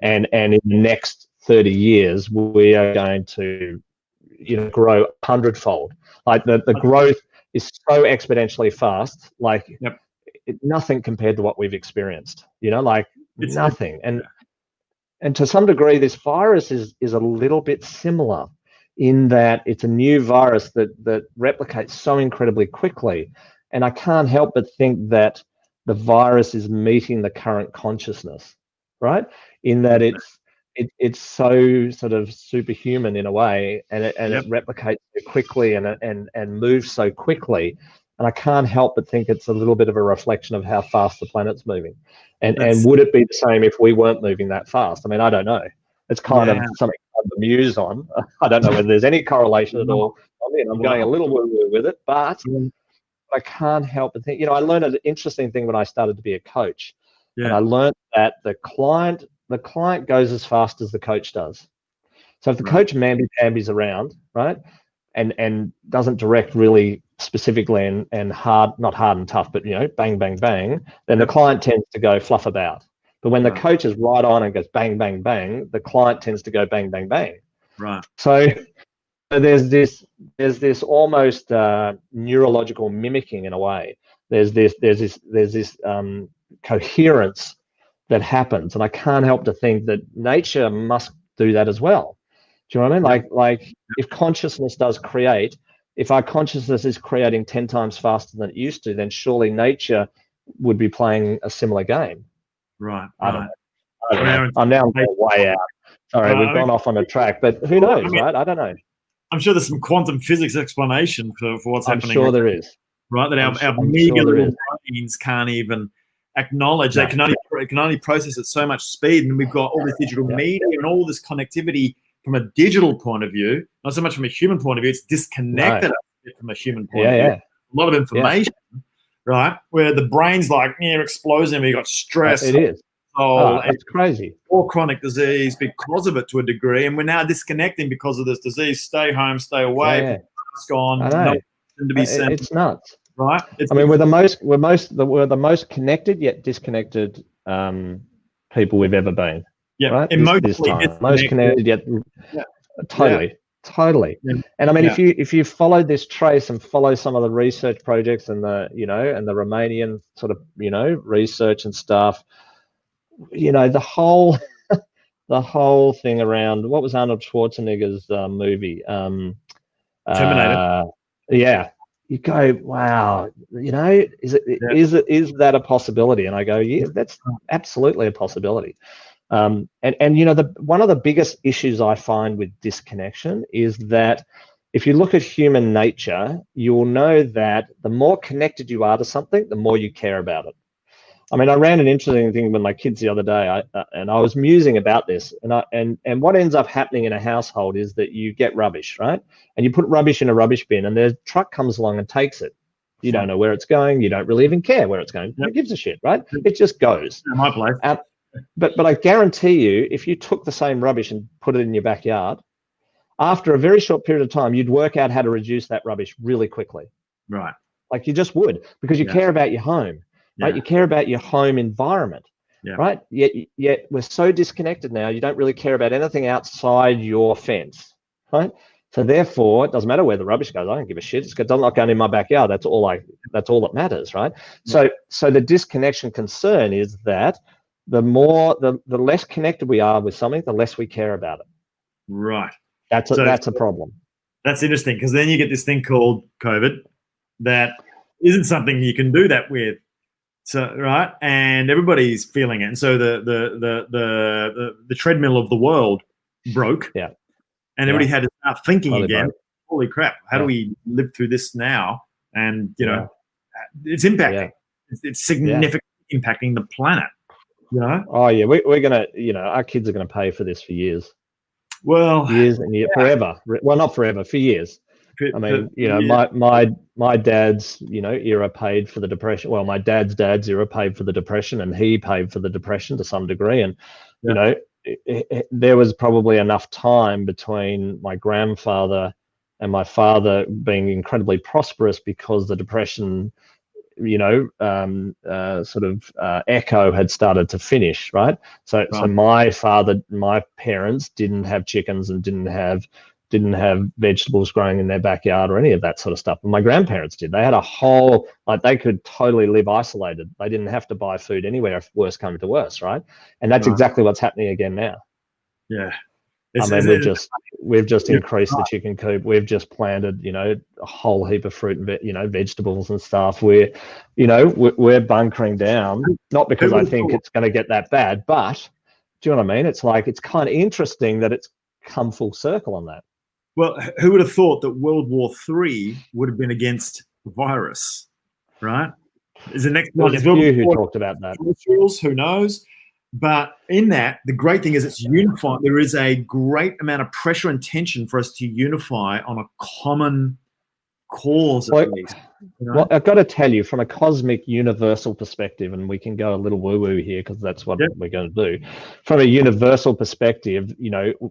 and in the next 30 years we are going to, you know, grow 100-fold. Like the growth is so exponentially fast, like nothing compared to what we've experienced, you know, like it's nothing. And to some degree, this virus is a little bit similar in that it's a new virus that replicates so incredibly quickly. And I can't help but think that the virus is meeting the current consciousness, right? In that it's so sort of superhuman in a way, and it replicates so quickly and moves so quickly, and I can't help but think it's a little bit of a reflection of how fast the planet's moving. And would it be the same if we weren't moving that fast? I mean, I don't know. It's kind of something to muse on. I don't know whether there's any correlation at all. I mean, I'm going a little woo-woo with it, but I can't help but think. You know, I learned an interesting thing when I started to be a coach, and I learned that the client goes as fast as the coach does. So if the coach mamby-pambies around, right, and doesn't direct really specifically and hard, not hard and tough, but, you know, bang, bang, bang, then the client tends to go fluff about. But when the coach is right on and goes bang, bang, bang, the client tends to go bang, bang, bang. Right. So there's this almost neurological mimicking in a way. There's this coherence that happens, and I can't help to think that nature must do that as well. Do you know what I mean? Like if consciousness does create, if our consciousness is creating 10 times faster than it used to, then surely nature would be playing a similar game. Right. I don't know. I'm now way out. Sorry, we've gone off on a track, but who knows, right? I don't know. I'm sure there's some quantum physics explanation for what's happening. I'm sure there is. Right, that our meager little brains can't even acknowledge. They can only process at so much speed, and we've got all this digital media and all this connectivity from a digital point of view, not so much from a human point of view. It's disconnected from a human point of view. A lot of information, right? Where the brain's like exploding, we've got stress. It is. soul, and it's crazy. or chronic disease because of it to a degree, and we're now disconnecting because of this disease. Stay home, stay away. Yeah, It's gone. I know. To be sent. It's nuts, right? I mean, we're the most connected yet disconnected people we've ever been. Yeah, right. This time, most connected yet totally. Yeah. And I mean, if you follow this trace and follow some of the research projects and the and the Romanian sort of research and stuff, the whole the whole thing around what was Arnold Schwarzenegger's movie, Terminator. Yeah, you go, wow, is that a possibility? And I go, yeah, that's absolutely a possibility. And one of the biggest issues I find with disconnection is that if you look at human nature, you will know that the more connected you are to something, the more you care about it. I mean, I ran an interesting thing with my kids the other day, and I was musing about this. And what ends up happening in a household is that you get rubbish, right? And you put rubbish in a rubbish bin, and the truck comes along and takes it. You don't know where it's going. You don't really even care where it's going. Who gives a shit, right? It just goes. My place. But I guarantee you, if you took the same rubbish and put it in your backyard, after a very short period of time, you'd work out how to reduce that rubbish really quickly. Right. Like you just would, because you care about your home. Right, you care about your home environment, right? Yet we're so disconnected now. You don't really care about anything outside your fence, right? So therefore, it doesn't matter where the rubbish goes. I don't give a shit. It's not going in my backyard. That's all that matters, right? So the disconnection concern is that the less connected we are with something, the less we care about it. Right. That's a problem. That's interesting, because then you get this thing called COVID that isn't something you can do that with. So right, and everybody's feeling it, and so the treadmill of the world broke. Yeah, and everybody had to start thinking again. Broke. Holy crap! How do we live through this now? And it's impacting. It's significantly impacting the planet. Oh yeah, we're gonna. Our kids are gonna pay for this for years. Well, years and years, forever. Well, not forever, for years. I mean, my dad's, era paid for the Depression. Well, my dad's era paid for the Depression, and he paid for the Depression to some degree. And, there was probably enough time between my grandfather and my father being incredibly prosperous because the Depression, echo had started to finish, right? So my parents didn't have chickens and didn't have vegetables growing in their backyard or any of that sort of stuff. But my grandparents did. They had a whole, they could totally live isolated. They didn't have to buy food anywhere if worse came to worse, right? And that's exactly what's happening again now. Yeah. We've just increased the chicken coop. We've just planted, a whole heap of fruit and vegetables and stuff. We're bunkering down, not because I think it's going to get that bad, but do you know what I mean? It's like, it's kind of interesting that it's come full circle on that. Well, who would have thought that World War III would have been against the virus, right? Is the next one? There's a few who talked about that. Who knows? But in that, the great thing is it's unified. There is a great amount of pressure and tension for us to unify on a common cause, at least. Well, I've got to tell you, from a cosmic universal perspective, and we can go a little woo-woo here because that's what we're going to do. From a universal perspective,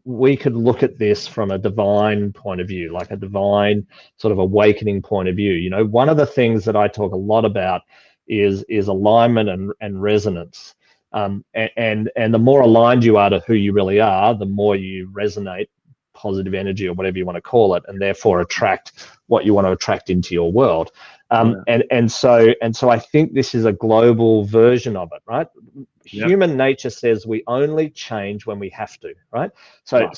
we could look at this from a divine point of view, like a divine sort of awakening point of view. One of the things that I talk a lot about is alignment and resonance. And the more aligned you are to who you really are, the more you resonate positive energy or whatever you want to call it, and therefore attract what you want to attract into your world. And so I think this is a global version of it, right? Human nature says we only change when we have to, right? So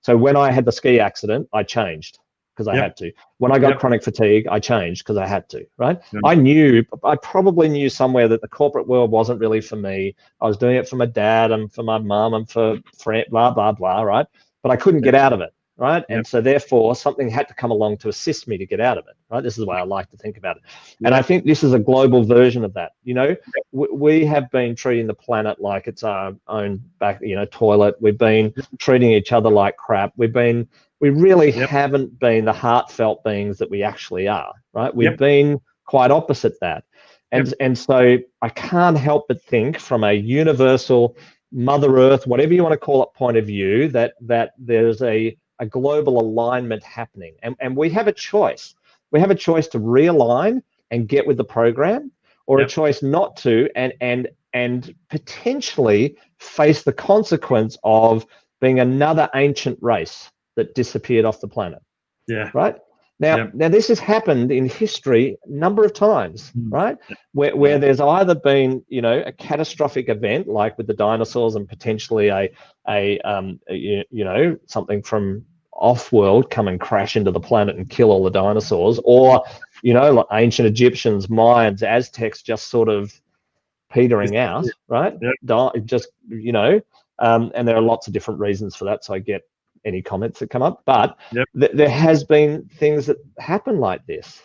when I had the ski accident, I changed because I had to. When I got chronic fatigue, I changed because I had to, right? I probably knew somewhere that the corporate world wasn't really for me. I was doing it for my dad and for my mum and for friends, blah, blah, blah, right? But I couldn't get out of it, right? And so therefore something had to come along to assist me to get out of it, right? This is the way I like to think about it. And I think this is a global version of that. We have been treating the planet like it's our own toilet. We've been treating each other like crap. We really haven't been the heartfelt beings that we actually are, right? We've been quite opposite that. And so I can't help but think from a universal Mother Earth, whatever you want to call it, point of view, that there's a global alignment happening. And we have a choice. We have a choice to realign and get with the program, or a choice not to, and potentially face the consequence of being another ancient race that disappeared off the planet. Yeah. Right? Now this has happened in history a number of times, right? Where there's either been, a catastrophic event like with the dinosaurs, and potentially something from off-world come and crash into the planet and kill all the dinosaurs, or like ancient Egyptians, Mayans, Aztecs just sort of petering out, right? Just and there are lots of different reasons for that, so I get any comments that come up, but there has been things that happen like this,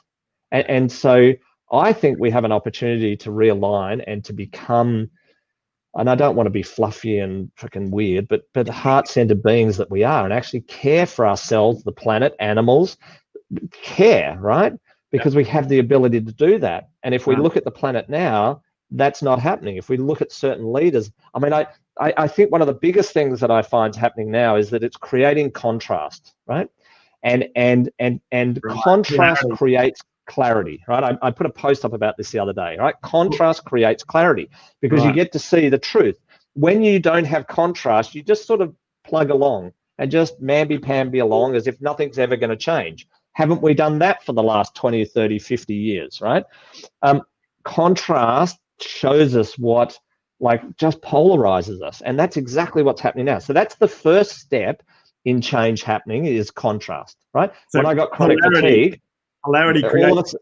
and so I think we have an opportunity to realign and to become, and I don't want to be fluffy and freaking weird, but heart-centered beings that we are, and actually care for ourselves, the planet, animals, care, right? Because we have the ability to do that. And if we look at the planet now, that's not happening. If we look at certain leaders, I mean, I think one of the biggest things that I find happening now is that it's creating contrast, right? And contrast creates clarity, right? I put a post up about this the other day, right? Contrast creates clarity, because you get to see the truth. When you don't have contrast, you just sort of plug along and just mamby-pamby along as if nothing's ever going to change. Haven't we done that for the last 20, 30, 50 years, right? Contrast shows us what, just polarizes us, and that's exactly what's happening now. So that's the first step in change happening, is contrast, right? So when I got chronic fatigue, polarity creates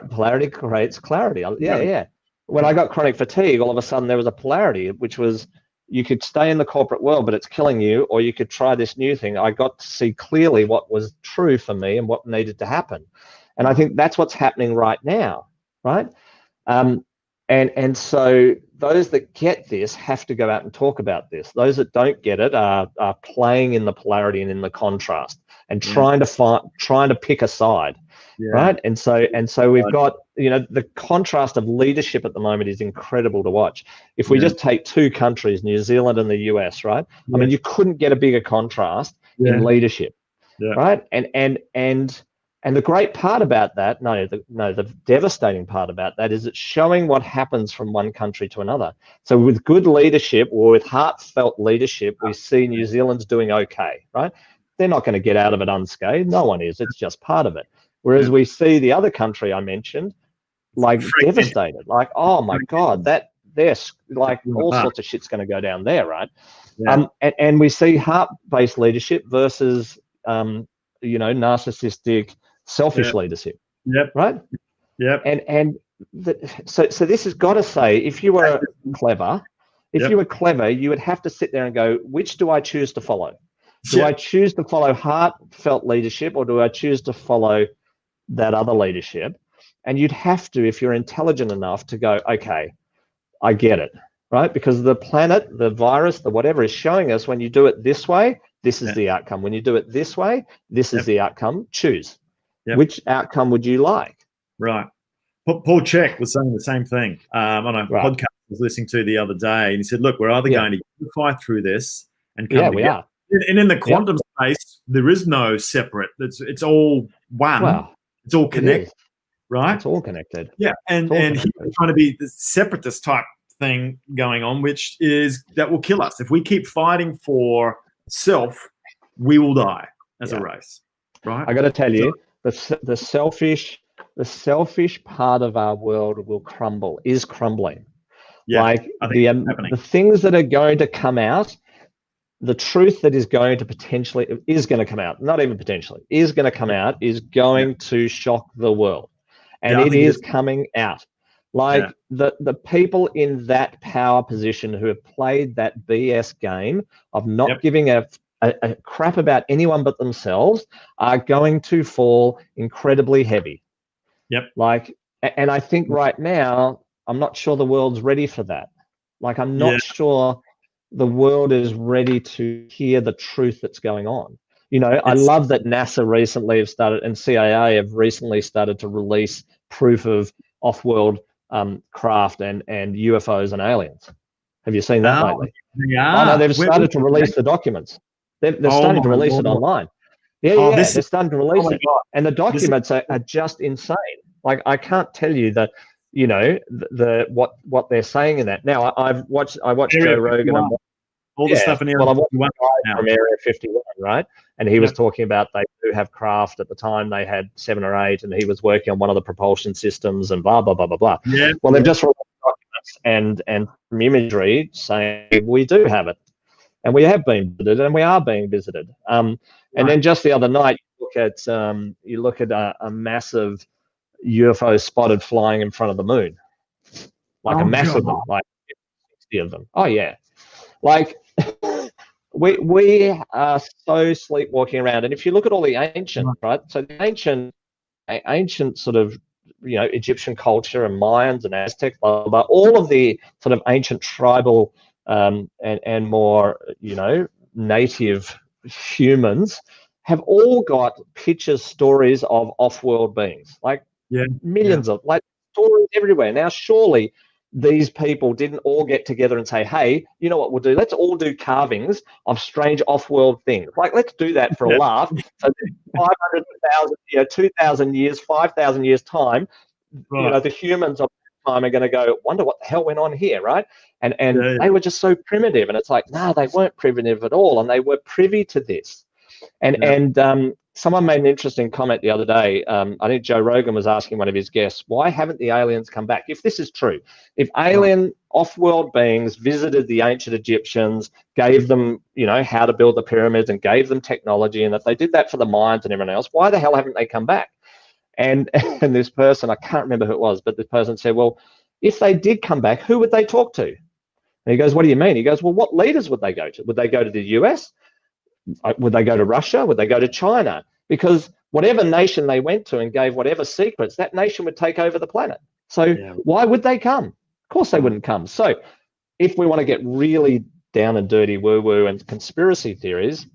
polarity creates clarity. Yeah. When I got chronic fatigue, all of a sudden there was a polarity, which was you could stay in the corporate world, but it's killing you, or you could try this new thing. I got to see clearly what was true for me and what needed to happen. And I think that's what's happening right now, right? And so those that get this have to go out and talk about this. Those that don't get it are playing in the polarity and in the contrast, and trying to pick a side, right? And so we've got, the contrast of leadership at the moment is incredible to watch. If we just take two countries, New Zealand and the US, right? I mean, you couldn't get a bigger contrast in leadership, right? And the great part about that, the devastating part about that is it's showing what happens from one country to another. So with good leadership, or with heartfelt leadership, we see New Zealand's doing okay, right? They're not going to get out of it unscathed. No one is. It's just part of it. Whereas we see the other country I mentioned, devastated, oh my God, there's all sorts of shit's going to go down there, right? And we see heart-based leadership versus, narcissistic, selfish leadership. Right. So this has got to say, if you were clever, you would have to sit there and go, which do I choose to follow? Do I choose to follow heartfelt leadership, or do I choose to follow that other leadership? And you'd have to, if you're intelligent enough, to go, okay, I get it, right? Because the planet, the virus, the whatever is showing us, when you do it this way, this is the outcome. When you do it this way, this is the outcome. Choose. Which outcome would you like? Right. Paul Chek was saying the same thing on a podcast I was listening to the other day, and he said, look, we're either going to fight through this and come together. We are. And in the quantum space, there is no separate. It's all one. Wow. It's all connected, right? It's all connected. Yeah, and he's trying to be the separatist type thing going on, which is that will kill us. If we keep fighting for self, we will die as a race, right? I got to tell you, the selfish part of our world is crumbling. The things that are going to come out, the truth that is going to come out, not even potentially, is going to come out, is going to shock the world. And it is coming out. The people in that power position who have played that BS game of not giving a crap about anyone but themselves are going to fall incredibly heavy. And I think right now, I'm not sure the world's ready for that. I'm not sure the world is ready to hear the truth that's going on. I love that NASA recently have started, and CIA have recently started to release proof of off-world craft and UFOs and aliens. Have you seen that lately? Yeah. Oh no, they've started to release the documents. They're starting to release it online. Yeah, they're starting to release it, and the documents are just insane. Like, I can't tell you that, you know, what they're saying in that. Now, I watched Joe Rogan and all the stuff in Area I watched one guy from Area 51, right? And he was talking about they do have craft. At the time, they had 7 or 8, and he was working on one of the propulsion systems and blah, blah, blah, blah, blah. Yeah. Well, they've just released documents and some imagery saying we do have it. And we have been visited, and we are being visited. And then just the other night, you look at a massive UFO spotted flying in front of the moon, like a massive one, like 60 of them. Oh yeah, like we are so sleepwalking around. And if you look at all the ancient, right? So the ancient sort of, you know, Egyptian culture and Mayans and Aztecs, blah, blah, blah, all of the sort of ancient tribal and more, you know, native humans have all got pictures, stories of off-world beings, like millions of, like, stories everywhere. Now, surely these people didn't all get together and say, hey, you know what we'll do? Let's all do carvings of strange off-world things. Like, let's do that for a laugh. So 500,000, 2,000 years, 5,000 years time, you know, the humans of time are going to go, wonder what the hell went on here, right? And they were just so primitive. And it's like, no, they weren't primitive at all. And they were privy to this. And someone made an interesting comment the other day. I think Joe Rogan was asking one of his guests, why haven't the aliens come back? If this is true, if alien off-world beings visited the ancient Egyptians, gave them, you know, how to build the pyramids and gave them technology, and if they did that for the Mayans and everyone else, why the hell haven't they come back? And this person, I can't remember who it was, but this person said, well, if they did come back, who would they talk to? And he goes, what do you mean? He goes, well, what leaders would they go to? Would they go to the US? Would they go to Russia? Would they go to China? Because whatever nation they went to and gave whatever secrets, that nation would take over the planet. So why would they come? Of course they wouldn't come. So if we want to get really down and dirty woo-woo and conspiracy theories,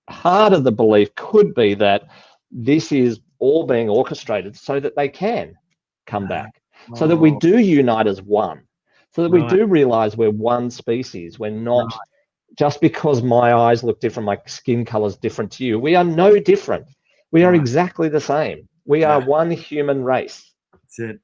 part of the belief could be that this is all being orchestrated so that they can come back, so that we do unite as one, so that we do realize we're one species. We're not just because my eyes look different, my skin color is different to you. We are no different. We are exactly the same. We are one human race. That's it.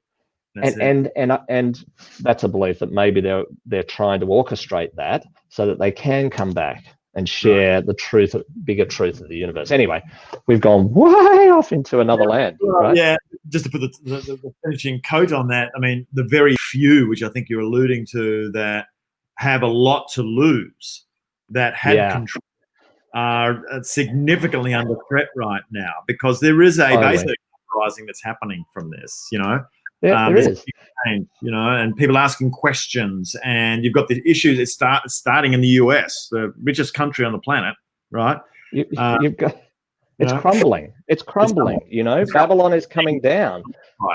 And that's a belief that maybe they're trying to orchestrate that so that they can come back and share the truth, bigger truth of the universe. Anyway, we've gone way off into another land. Right? Yeah, just to put the finishing coat on that, I mean, the very few, which I think you're alluding to, that have a lot to lose, that have control, are significantly under threat right now, because there is a basic uprising that's happening from this, you know. Yeah, there is. Change, you know, and people asking questions, and you've got the issues. It's starting in the US, the richest country on the planet, right? You've got it's crumbling. It's crumbling. You know, Babylon is coming down,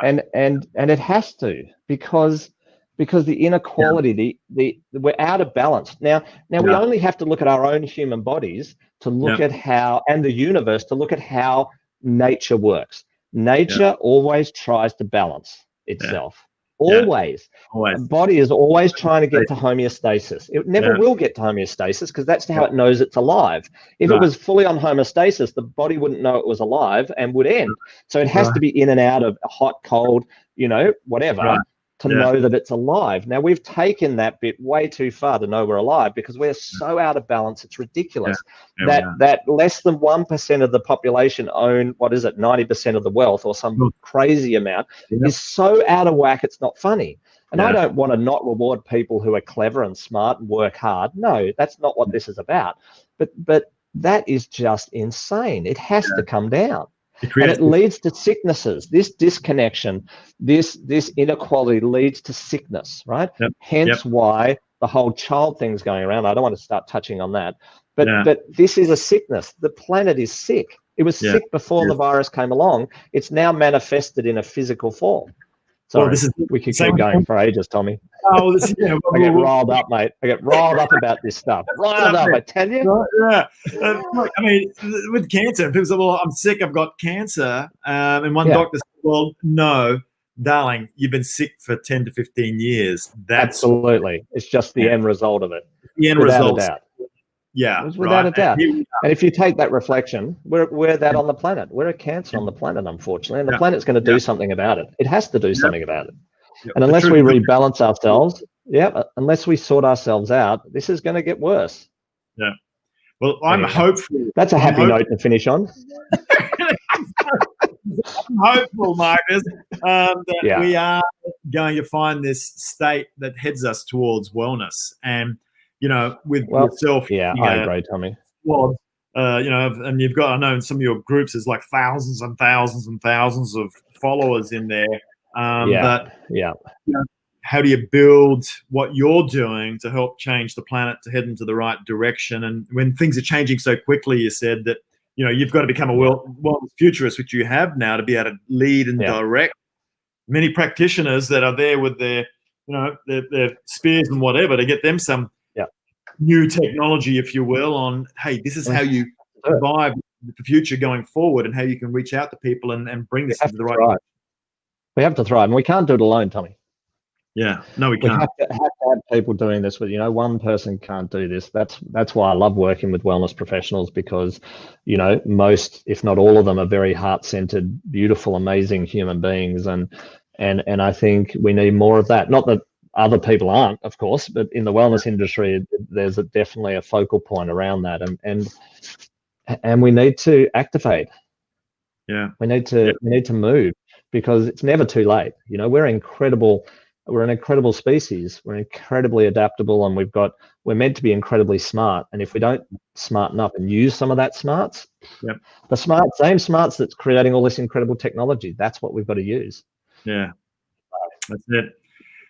and it has to, because the inequality, we're out of balance now. We only have to look at our own human bodies to look at how, and the universe, to look at how nature works. Nature always tries to balance itself. Always. The body is always trying to get to homeostasis. It never will get to homeostasis, because that's how it knows it's alive. If it was fully on homeostasis, the body wouldn't know it was alive and would end. So it has to be in and out of hot, cold, you know, whatever, to know that it's alive. Now, we've taken that bit way too far to know we're alive, because we're so out of balance. It's ridiculous that less than 1% of the population own, 90% of the wealth, or some crazy amount, is so out of whack, it's not funny. And I don't want to not reward people who are clever and smart and work hard. No, that's not what this is about. But that is just insane. It has to come down. And it leads to sicknesses. This disconnection, this inequality leads to sickness, right? Hence why the whole child thing's going around. I don't want to start touching on that. But this is a sickness. The planet is sick. It was sick before the virus came along. It's now manifested in a physical form. Sorry, we could keep going for ages, Tommy. I get riled up, mate. I get riled up about this stuff. Riled up, I tell you. Look, I mean, with cancer, people say, well, I'm sick, I've got cancer. And one doctor said, well, no, darling, you've been sick for 10 to 15 years. That's absolutely. It's just the end result of it. the end without result. a doubt. Yeah, It's without right. a doubt. And if you take that reflection, we're that on the planet. We're a cancer on the planet, unfortunately, and the planet's going to do something about it. It has to do something about it. And unless we rebalance ourselves, unless we sort ourselves out, this is going to get worse. Yeah. Well, I'm hopeful. That's a happy note to finish on. I'm hopeful, Marcus, that we are going to find this state that heads us towards wellness. And, with yourself. Yeah, I agree, Tommy. Well, and you've got, I know in some of your groups, there's like thousands and thousands and thousands of followers in there. But how do you build what you're doing to help change the planet to head into the right direction? And when things are changing so quickly, you said that, you've got to become a wellness futurist, which you have now, to be able to lead and direct many practitioners that are there with their, their spears and whatever, to get them some new technology, if you will, on, hey, this is how you survive the future going forward, and how you can reach out to people and bring this into the right. We have to thrive, and we can't do it alone, Tommy. Yeah, no, we can't. We have to have people doing this with, one person can't do this. That's why I love working with wellness professionals, because, most, if not all of them, are very heart-centered, beautiful, amazing human beings. And I think we need more of that. Not that other people aren't, of course, but in the wellness industry, there's definitely a focal point around that. And we need to activate. Yeah. We need to move, because it's never too late. We're an incredible species. We're incredibly adaptable, and we're meant to be incredibly smart. And if we don't smarten up and use some of that smarts, the same smarts that's creating all this incredible technology, that's what we've got to use. Yeah, that's it.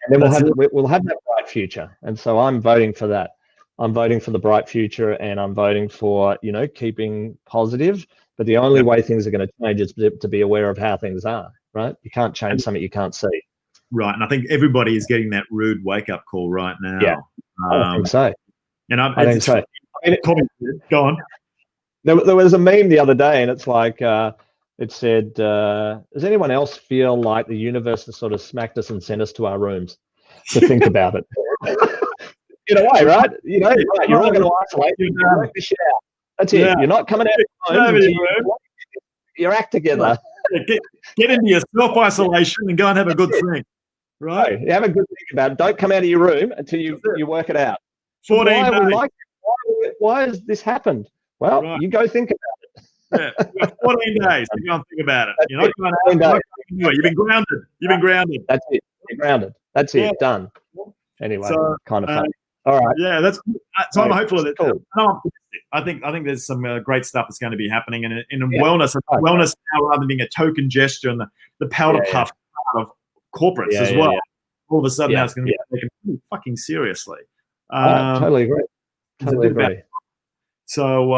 And then we'll have that bright future. And so I'm voting for that. I'm voting for the bright future, and I'm voting for, keeping positive. But the only way things are going to change is to be aware of how things are, right? You can't change something you can't see. Right. And I think everybody is getting that rude wake-up call right now. Yeah, I think so. And I think so. Go on. There was a meme the other day, and it's like, it said, does anyone else feel like the universe has sort of smacked us and sent us to our rooms to think about it? In a way, right? You're all going to isolate. You work this shit out. That's it. You're not coming out of your home. Your act together. Get into your self-isolation and go and have a good think. Right? You have a good think about it. Don't come out of your room until you work it out. 14 days. Why has this happened? Well, you go think about it. Yeah, 14 days to go and think about it. You're not going to You've been grounded. You've been grounded. That's it. You're grounded. That's it. Done. Anyway, kind of fun. All right. Yeah, that's so. I'm hopeful that cool. I think there's some great stuff that's going to be happening, and in wellness now, rather than being a token gesture and the powder puff part of corporates as well. All of a sudden, now it's going to be taken pretty fucking seriously. Totally agree. Totally agree. So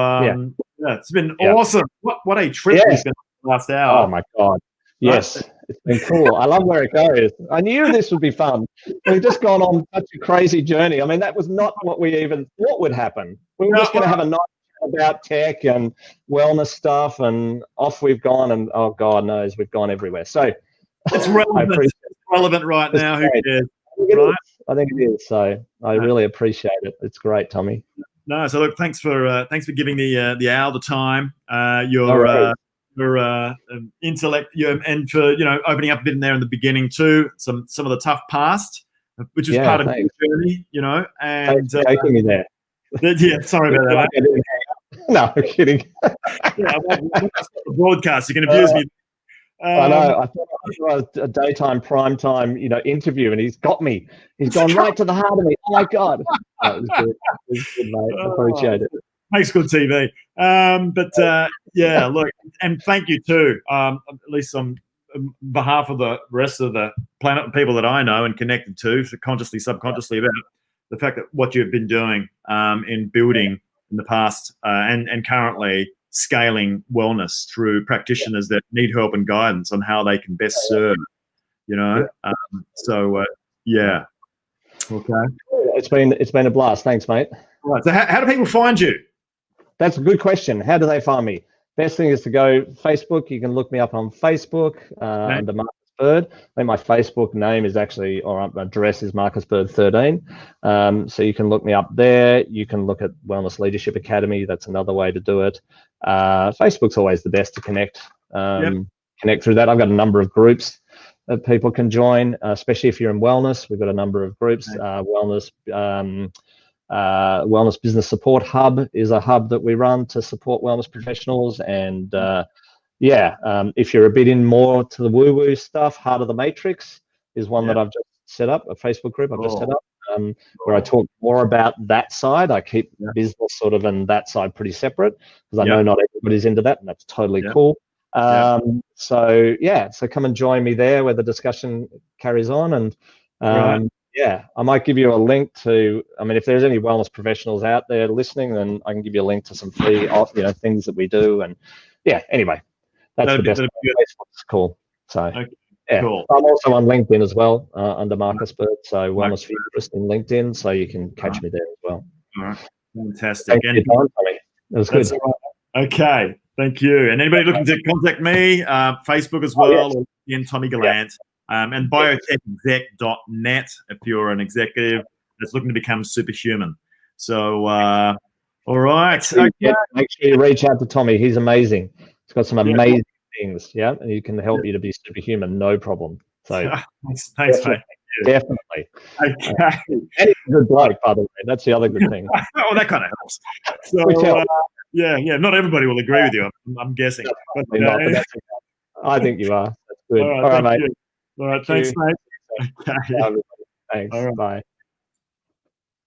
it's been awesome. What a trip we've been on last hour. Oh my God. Yes. It's been cool. I love where it goes. I knew this would be fun. We've just gone on such a crazy journey. I mean, that was not what we even thought would happen. We were just going to have a night about tech and wellness stuff, and off we've gone, and oh God knows we've gone everywhere. So it's relevant. It's relevant right now. Who cares? I think it is. So I really appreciate it. It's great, Tommy. No, so look, thanks for giving the hour the time. Your intellect, and for opening up a bit in there in the beginning too. Some of the tough past, which is part of the journey, and taking me there. Yeah, sorry about that. No, I'm kidding. The broadcast, you can abuse me. I know. I thought it was a daytime, prime time, interview, and he's got me. He's gone right to the heart of me. Oh my God! It was good. It was good, mate. I appreciate it. Makes good TV. Look, and thank you too, at least on behalf of the rest of the planet and people that I know and connected to, so consciously, subconsciously, about the fact that what you've been doing in building in the past and currently scaling wellness through practitioners that need help and guidance on how they can best serve, Okay. It's been a blast. Thanks, mate. Right. So how do people find you? That's a good question. How do they find me? Best thing is to go Facebook. You can look me up on Facebook under Marcus Bird. I think my Facebook name is actually, or my address is Marcus Bird 13. So you can look me up there. You can look at Wellness Leadership Academy. That's another way to do it. Facebook's always the best to connect. Connect through that. I've got a number of groups that people can join, especially if you're in wellness. We've got a number of groups. Wellness Business Support Hub is a hub that we run to support wellness professionals. And if you're a bit in more to the woo-woo stuff, Heart of the Matrix is one that I've just set up, a Facebook group I've just set up, where I talk more about that side. I keep business sort of and that side pretty separate, because I know not everybody's into that, and that's totally cool. So come and join me there where the discussion carries on. And I might give you a link to, I mean, if there's any wellness professionals out there listening, then I can give you a link to some free things that we do. And anyway, that's the best. Facebook's cool. So cool. I'm also on LinkedIn as well, under Marcus Bird, so Wellness Futurist in LinkedIn, so you can catch me there as well. All right. Fantastic. Thank you, Tom. It was good. Right. Okay. Thank you. And anybody looking to contact me, Facebook as well, or in Tommy Gallant, and biotechexec.net if you're an executive that's looking to become superhuman. So, all right. Make sure you reach out to Tommy. He's amazing. He's got some amazing things, and he can help you to be superhuman, no problem. So thanks, mate. Definitely. Okay. And he's a good bloke, by the way. That's the other good thing. Oh, that kind of helps. So, not everybody will agree with you, I'm guessing. But, I think you are. That's good. All right, mate. All right, thanks, mate. Okay. Thanks. All right. Bye.